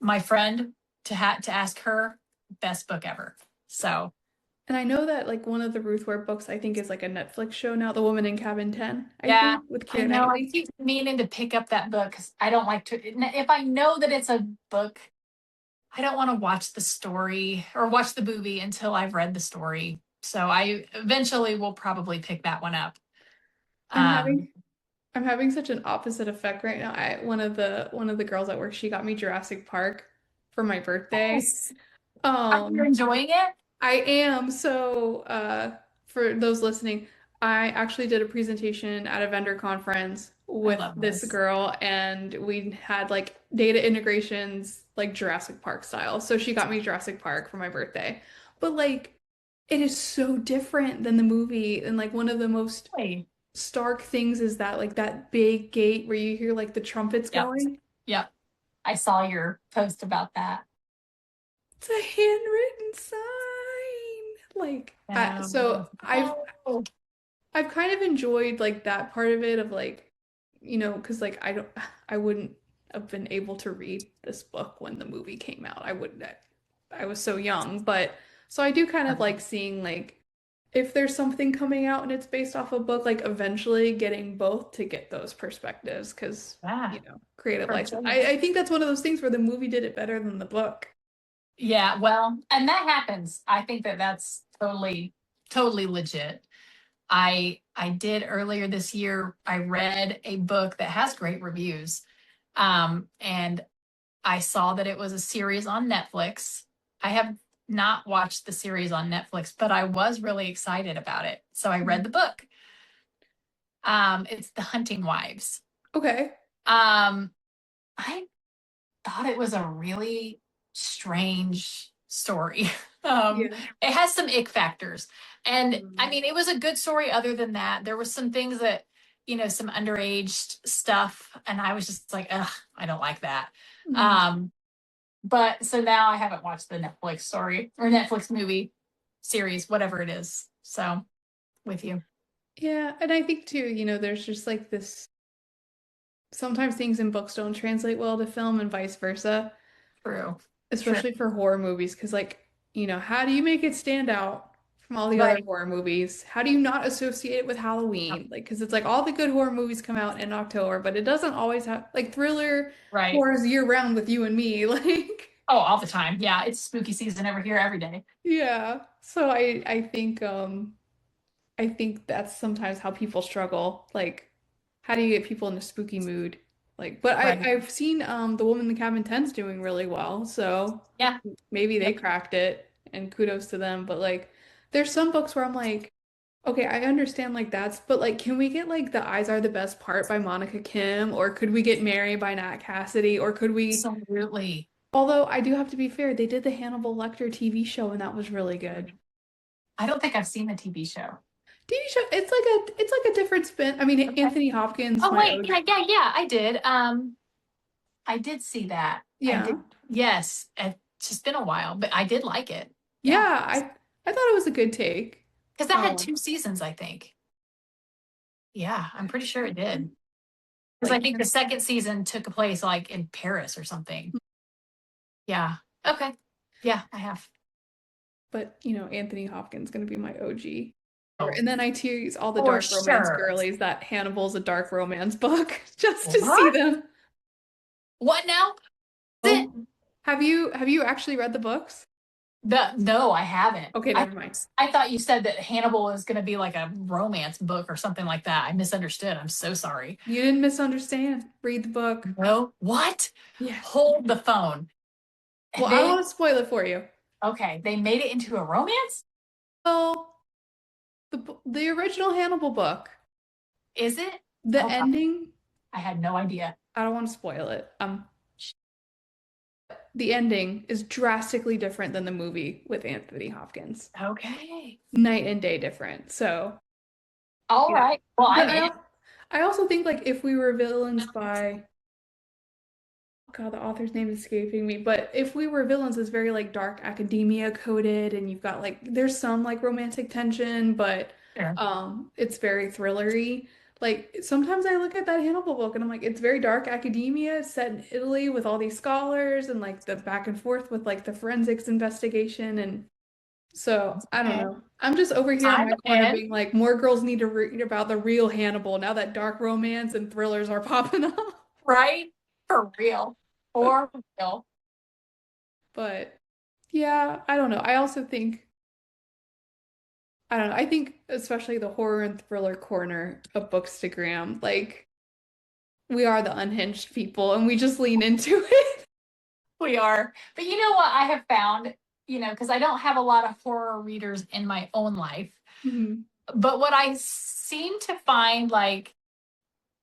my friend, to ask her, best book ever. So And I know that like one of the Ruth Ware books I think is like a Netflix show now, The Woman in Cabin 10, I yeah, think, with I Keira know. I Knightley. keep meaning to pick up that book because I don't like to. If I know that it's a book, I don't want to watch the story or watch the movie until I've read the story. So I eventually will probably pick that one up. I'm Um, having I'm having such an opposite effect right now. One of the girls at work, she got me Jurassic Park for my birthday. yes. Are you Um, enjoying it? I am. So, for those listening, I actually did a presentation at a vendor conference I with love this this. girl, and we had like data integrations, like Jurassic Park style. So she got me Jurassic Park for my birthday. But like, it is so different than the movie, and like one of the most Hey. stark things is that like that big gate where you hear like the trumpets Yep. going. Yep. I saw your post about that. It's a handwritten sign. Like, so Um, oh, I've kind of enjoyed like that part of it of like, because like I wouldn't have been able to read this book when the movie came out. I was so young, but so I do kind of like seeing like if there's something coming out and it's based off a book, like eventually getting both to get those perspectives because, yeah, creative for license. sure. I think that's one of those things where the movie did it better than the book. Yeah, well, and that happens. I think that that's totally legit. I did earlier this year, I read a book that has great reviews. And I saw that it was a series on Netflix. I have not watched the series on Netflix, but I was really excited about it. So I read the book. It's The Hunting Wives. Okay. Um, I thought it was a really strange story. Yeah. It has some ick factors. And I Mm. mean, it was a good story other than that. There was some things that, some underage stuff, and I was just like, ugh, I don't like that. Mm. Um, but so now I haven't watched the Netflix story or Netflix movie series, whatever it is. So with you. Yeah, and I think too, there's just like this sometimes things in books don't translate well to film and vice versa, True. True. especially for horror movies, because like, how do you make it stand out from all the other Right. horror movies? How do you not associate it with Yep. Halloween? Like, because it's like all the good horror movies come out in October, but it doesn't always have like thriller Right. horrors year round with you and me. Like, Oh, all the time. Yeah, it's spooky season over here every day. yeah. So I think that's sometimes how people struggle. Like, how do you get people in a spooky mood? Like, but Right. I've seen The Woman in the Cabin 10's doing really well, so Yeah. maybe they Yep. cracked it and kudos to them. But like there's some books where I'm like, okay, I understand like that's but like can we get like The Eyes Are the Best Part by Monica Kim or could we get Mary by Nat Cassidy or could we Absolutely. although I do have to be fair, they did the Hannibal Lecter TV show and that was really good. I don't think I've seen the TV show. TV show, it's like a different spin. I mean, Okay. Anthony Hopkins, Oh my wait, OG. yeah, I did. I did see that. I Yeah. did. Yes, it's just been a while, but I did like it. Yeah, Yeah, I thought it was a good take. because that had Um, 2 seasons, I think. Yeah, I'm pretty sure it did. Because I like, think the second season took place like in Paris or something. Yeah. Okay. Yeah, I have. but Anthony Hopkins gonna be my OG. Oh, And then I tease all the for dark romance sure. girlies that Hannibal's a dark romance book just to see What? them. What now? Is it? Oh, have you actually read the books? No, I haven't. Okay, I never mind. I thought you said that Hannibal is going to be like a romance book or something like that. I misunderstood. I'm so sorry. You didn't misunderstand. Read the book. No, what? Yes. Hold the phone. Well, I don't They want to spoil it for you. Okay, they made it into a romance? Well, the original Hannibal book, Is it? the Oh, ending, I had no idea. I don't want to spoil it. The ending is drastically different than the movie with Anthony Hopkins. Okay. Night and day different. So, All yeah. right. Well, But I'm I in. al- I also think like if we were villains by God, the author's name is escaping me. But If We Were Villains is very like dark academia coded, and you've got like there's some like romantic tension, but Sure. it's very thrillery. Like sometimes I look at that Hannibal book and I'm like, it's very dark academia set in Italy with all these scholars and like the back and forth with like the forensics investigation. And so I don't Okay. know. I'm just over here in I'm my corner in. being like, more girls need to read about the real Hannibal now that dark romance and thrillers are popping up. Right? For real. For real. But yeah, I don't know. I also think, I don't know. I think especially the horror and thriller corner of Bookstagram, like we are the unhinged people and we just lean into it. We are. But you know what I have found, because I don't have a lot of horror readers in my own life. Mhm. But what I seem to find, like,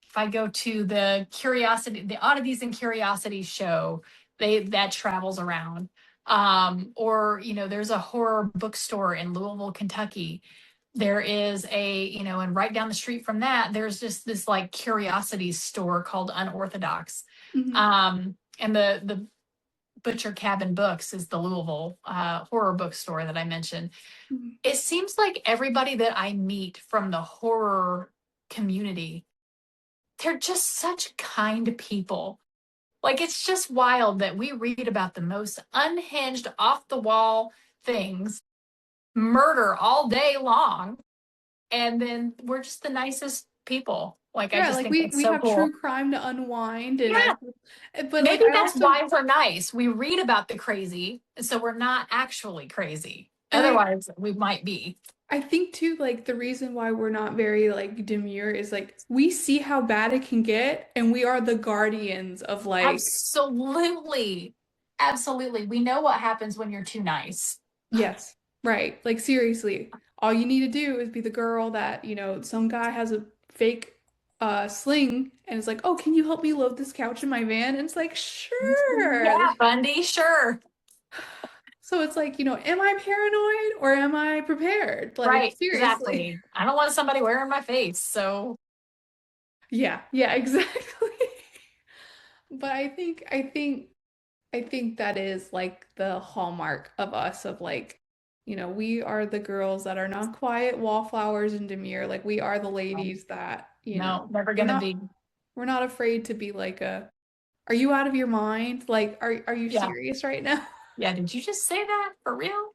if I go to the Oddities and Curiosities show, that travels around. Or, there's a horror bookstore in Louisville, Kentucky. There is and right down the street from that, there's just this like curiosity store called Unorthodox. Mhm. And the Butcher Cabin Books is the Louisville horror bookstore that I mentioned. Mhm. It seems like everybody that I meet from the horror community, they're just such kind people. Like, it's just wild that we read about the most unhinged, off the wall things, murder all day long, and then we're just the nicest people. Like, I Yeah, just like think that's we so have true cool. crime to unwind and Yeah, but like maybe I that's also why we're nice. We read about the crazy, so we're not actually crazy. and Otherwise, we might be. I think too, like the reason why we're not very like demure is like we see how bad it can get and we are the guardians of like, Absolutely. Absolutely. We know what happens when you're too nice. yes, right. Like seriously, all you need to do is be the girl that, some guy has a fake sling and it's like, "Oh, can you help me load this couch in my van?" And it's like, Yeah, "Sure." Bundy, sure. So it's like, am I paranoid or am I prepared? Like Right, seriously. exactly. I don't want somebody wearing my face. So, Yeah, yeah, exactly. But I think that is like the hallmark of us of like, we are the girls that are not quiet, wallflowers and demure. Like we are the ladies that, no, never we're gonna not be. we're not afraid to be like are you out of your mind? Like, are you Yeah. serious right now? Yeah. Did you just say that for real?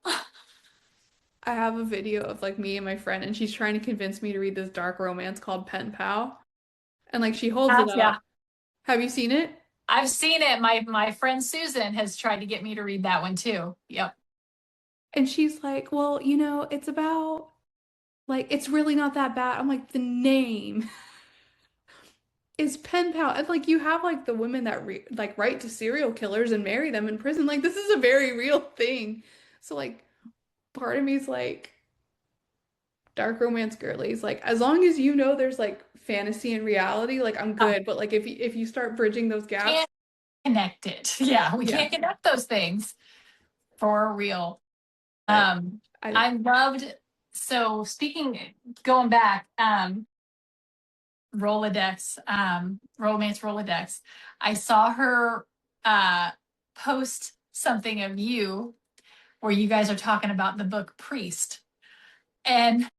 I have a video of like me and my friend and she's trying to convince me to read this dark romance called Pen Pal. And like she holds it Yeah. up. Have you seen it? I've seen it. My friend Susan has tried to get me to read that one too. Yep. And she's like, "Well, it's about like it's really not that bad." I'm like, "The name is pen pal." And like you have like the women that like write to serial killers and marry them in prison. Like this is a very real thing. So like part of me is like dark romance girlies. Like as long as there's like fantasy and reality, like I'm Uh, good. But like if you start bridging those gaps, can't connect it. Yeah, we yeah, can't connect those things for real. but Um, I I loved, so speaking, going back, Rolodex, romance Rolodex. I saw her uh post something of you where you guys are talking about the book Priest. And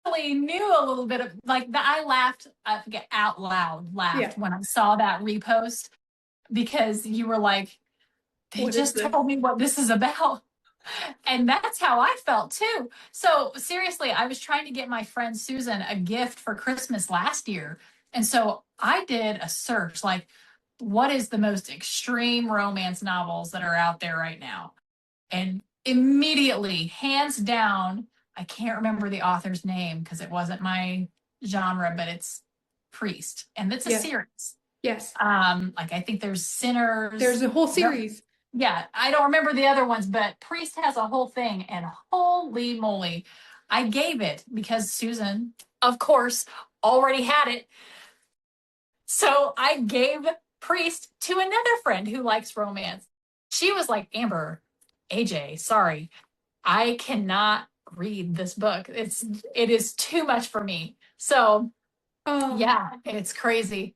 I really knew a little bit of like that. I laughed, I forget out loud, yeah. laughed when I saw that repost because you were like, they What is just this? told me what this is about. And that's how I felt too. So seriously, I was trying to get my friend Susan a gift for Christmas last year. And so I did a search like, what is the most extreme romance novels that are out there right now? And immediately, hands down, I can't remember the author's name because it wasn't my genre, but it's Priest. And it's a Yes, series. yes. Like I think there's Sinners. There's a whole Yep. series. Yeah, I don't remember the other ones, but Priest has a whole thing, and holy moly, I gave it because Susan, of course, already had it. So I gave Priest to another friend who likes romance. She was like, Amber, AJ, sorry, I cannot read this book. It is too much for me. So Yeah, it's crazy.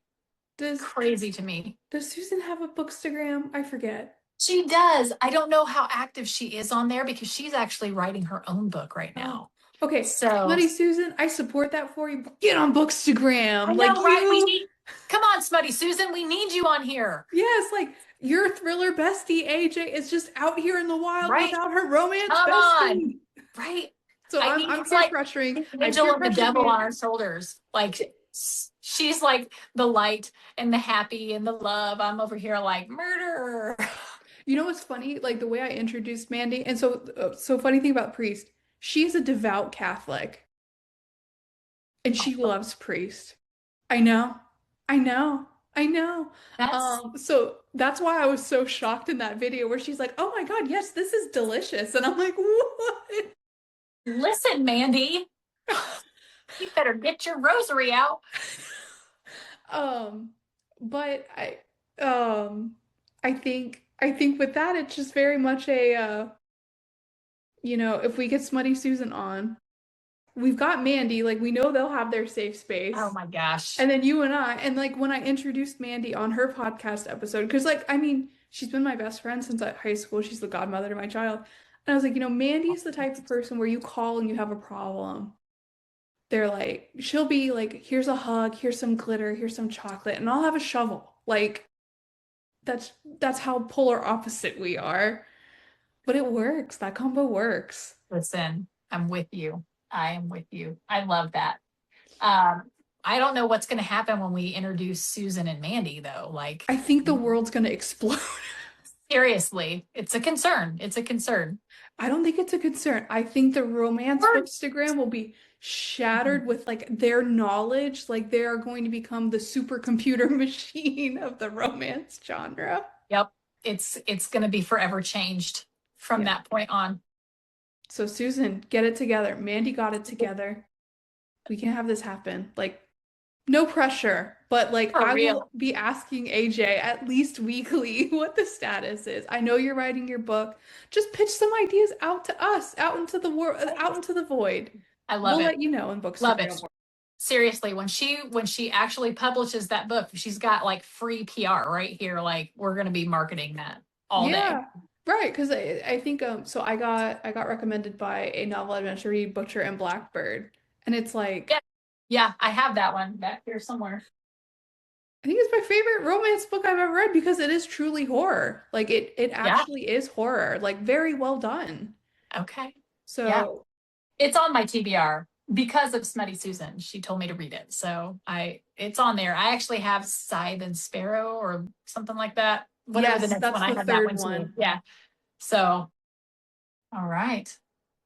does Crazy to me. does Susan have a Bookstagram? I forget. She does. I don't know how active she is on there because she's actually writing her own book right Oh, now. okay. So Smutty Susan, I support that for you. But get on I Bookstagram. Like know, right? We you, need, come on, Smutty Susan, we need you on here. yes, like your thriller bestie AJ is just out here in the wild Right? without her romance Come on. bestie. Right? So I I'm need I'm it's peer like pressuring. the I angel peer and the pressured devil on our Mandy. shoulders. Like she's like the light and the happy and the love. I'm over here like murder. You know what's funny? Like the way I introduced Mandy, and so funny thing about Priest, she's a devout Catholic and she loves Priest. I know. I know. I know. That's So that's why I was so shocked in that video where she's like, "Oh my God, yes, this is delicious." And I'm like, "What?" listen, Mandy. You better get your rosary out. Um, but um I think with that it's just very much a if we get Smutty Susan on, we've got Mandy, like we know they'll have their safe Oh space. my gosh. And then you and I, and like when I introduced Mandy on her podcast episode, because like, I mean, she's been my best friend since high school. She's the godmother to my child. And I was like, Mandy is the type of person where you call and you have a problem. They're like, she'll be like, here's a hug, here's some glitter, here's some chocolate, and I'll have a shovel. Like, that's how polar opposite we are. But it works. That combo works. Listen, I'm with you. I am with you. I love that. Um, I don't know what's going to happen when we introduce Susan and Mandy, though. Like, I think the world's gonna explode. seriously, it's a concern. It's a concern. I don't think it's a concern. I think the romance Or- bookstagram will be shattered with like their knowledge. Like they are going to become the supercomputer machine of the romance genre. Yep, it's going to be forever changed from Yeah. that point on. So Susan, get it together. Mandy got it together. We can have this happen. Like no pressure, but like For I real. will be asking AJ at least weekly what the status is. I know you're writing your book. Just pitch some ideas out to us, out into the world, out into the void. I love We'll it. let you know in Love Bookstagram. it. Seriously, when she actually publishes that book, she's got like free PR right here. Like we're going to be marketing that all day. Yeah, right. Because I think so I got recommended by a novel adventure read Butcher and Blackbird, and it's like Yeah. Yeah, I have that one back here somewhere. I think it's my favorite romance book I've ever read because it is truly horror. Like it Yeah. actually is horror, like very well done. Okay. Yeah. So It's on my TBR because of Smutty Susan. She told me to read it. So it's on there. I actually have Scythe and Sparrow or something like that. Whatever the yes, next that's one, I the have that third one too. one. Yeah. So, all right.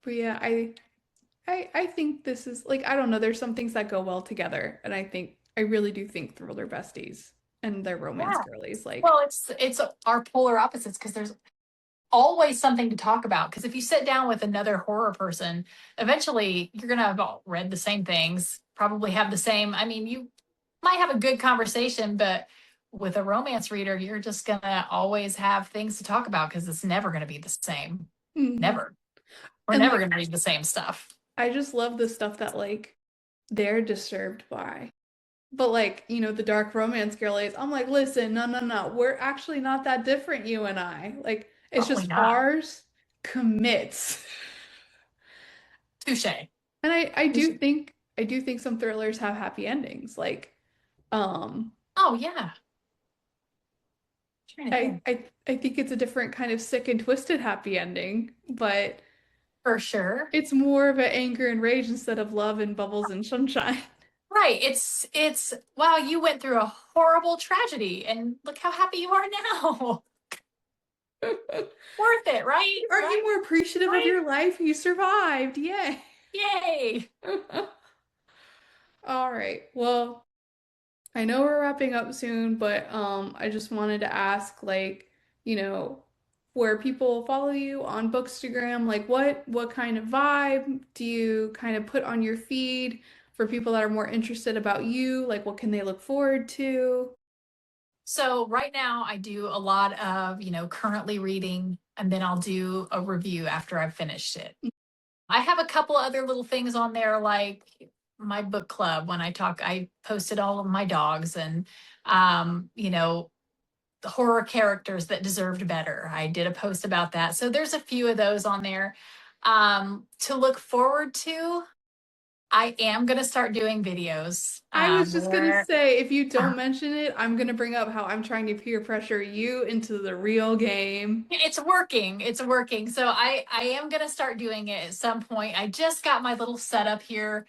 But yeah, I think this is like I don't know, there's some things that go well together, and I really do think thriller besties and their romance Yeah. girlies like Well, it's our polar opposites because there's always something to talk about. Because if you sit down with another horror person, eventually you're gonna have all read the same things, probably have the same. I mean, you might have a good conversation, but with a romance reader, you're just gonna always have things to talk about because it's never gonna be the same. mhm. Never. We're And never like gonna read the same stuff. I just love the stuff that like they're disturbed by. But like, the dark romance girlies, I'm like, listen, no, no, no. We're actually not that different, you and I. Like, it's Probably just not. ours commits. Touche. And I do think some thrillers have happy endings. Like, um, Oh yeah. Trying to I think. I I think it's a different kind of sick and twisted happy ending, but For sure. it's more of an anger and rage instead of love and bubbles and sunshine. Right. It's wow, you went through a horrible tragedy and look how happy you are now. Worth it, right? Aren't you Right? more appreciative of Right? your life? You survived. Yay. Yay. All right. Well, I know we're wrapping up soon, but I just wanted to ask like, you know, where people follow you on Bookstagram, like what kind of vibe do you kind of put on your feed for people that are more interested about you? Like what can they look forward to? So right now I do a lot of, currently reading, and then I'll do a review after I've finished it. I have a couple other little things on there like my book club when I posted all of my dogs and you know, the horror characters that deserved better. I did a post about that. So there's a few of those on there to look forward to. I am going to start doing videos I was just gonna where say, if you don't uh, mention it, I'm gonna bring up how I'm trying to peer pressure you into the real game. it's working. It's working. So I am going to start doing it at some point. I just got my little setup here,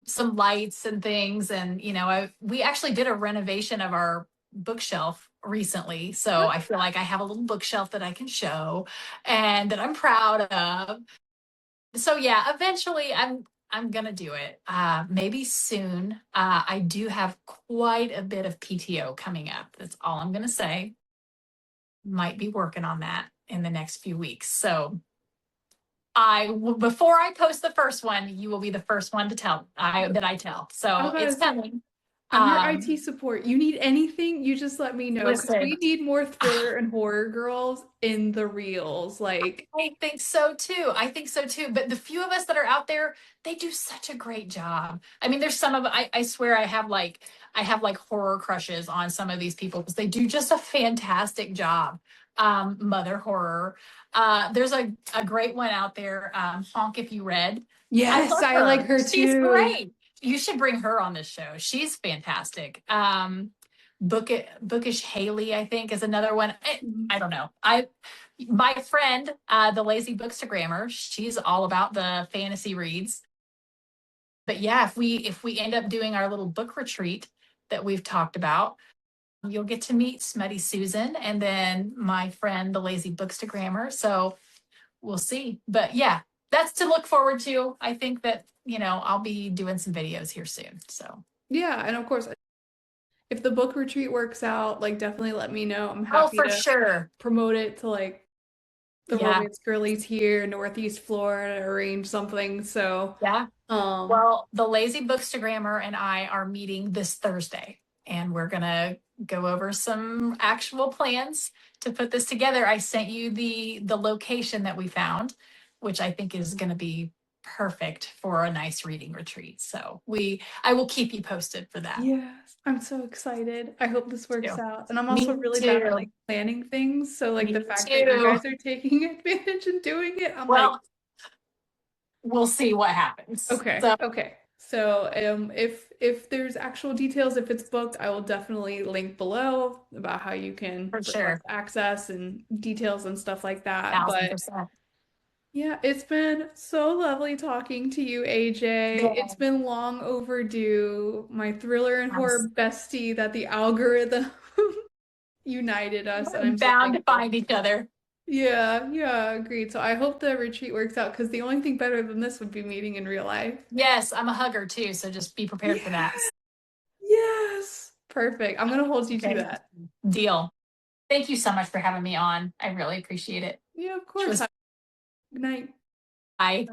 some lights and things, and you know, we actually did a renovation of our bookshelf recently, so I feel like I have a little bookshelf that I can show and that I'm proud of. So yeah, eventually I'm gonna do it. Maybe soon. I do have quite a bit of PTO coming up. That's all I'm gonna say. Might be working on that in the next few weeks. So before I post the first one, you will be the first one to tell that I tell. I So was it's gonna say, coming. I'm your Um, IT support. You need anything, you just let me know because listen, we need more thriller and horror girls in the reels. Like, I think so too. I think so too. But the few of us that are out there, they do such a great job. I mean, there's some of I swear I have like horror crushes on some of these people because they do just a fantastic job. Mother horror. There's a great one out there, Honk If You Read. I yes, love I like her. her She's too. great. You should bring her on this show. She's fantastic. Bookish Haley, I think, is another one. I don't know. My friend, the lazy bookstagrammer, she's all about the fantasy reads. But yeah, if we end up doing our little book retreat that we've talked about, you'll get to meet Smutty Susan and then my friend, the lazy bookstagrammer. So we'll see. But yeah, that's to look forward to. I think that, you know, I'll be doing some videos here soon. So Yeah, and of course, if the book retreat works out, like definitely let me know. I'm oh, happy for to sure. promote it to like the Yeah. romance girlies here, Northeast Florida, arrange something. So, Yeah. um, Well, the lazy bookstagrammer and I are meeting this Thursday, and we're gonna go over some actual plans to put this together. I sent you the location that we found, which I think is gonna be perfect for a nice reading retreat. So I will keep you posted for that yes, I'm so excited. I hope this works too. out. And I'm also Me really bad at like too. planning things. So like the Me fact that you too. guys are taking advantage and doing it, I'm like, Well, we'll see what happens. okay, So okay. So if there's actual details, if it's booked, I will definitely link below about how you can for request sure, access and details and stuff like that. thousand But percent. yeah, it's been so lovely talking to you, AJ. It's Yeah, been long overdue. My thriller and I'm horror bestie that the algorithm united us, and I'm so bound to thankful. find each other. Yeah, yeah, agreed. So I hope the retreat works out because the only thing better than this would be meeting in real life. Yes, I'm a hugger too, so just be prepared for that. Yes, yes. Perfect. I'm gonna hold you to Okay, that. deal. Thank you so much for having me on. I really appreciate it. Yeah, of It course. was Good night. bye.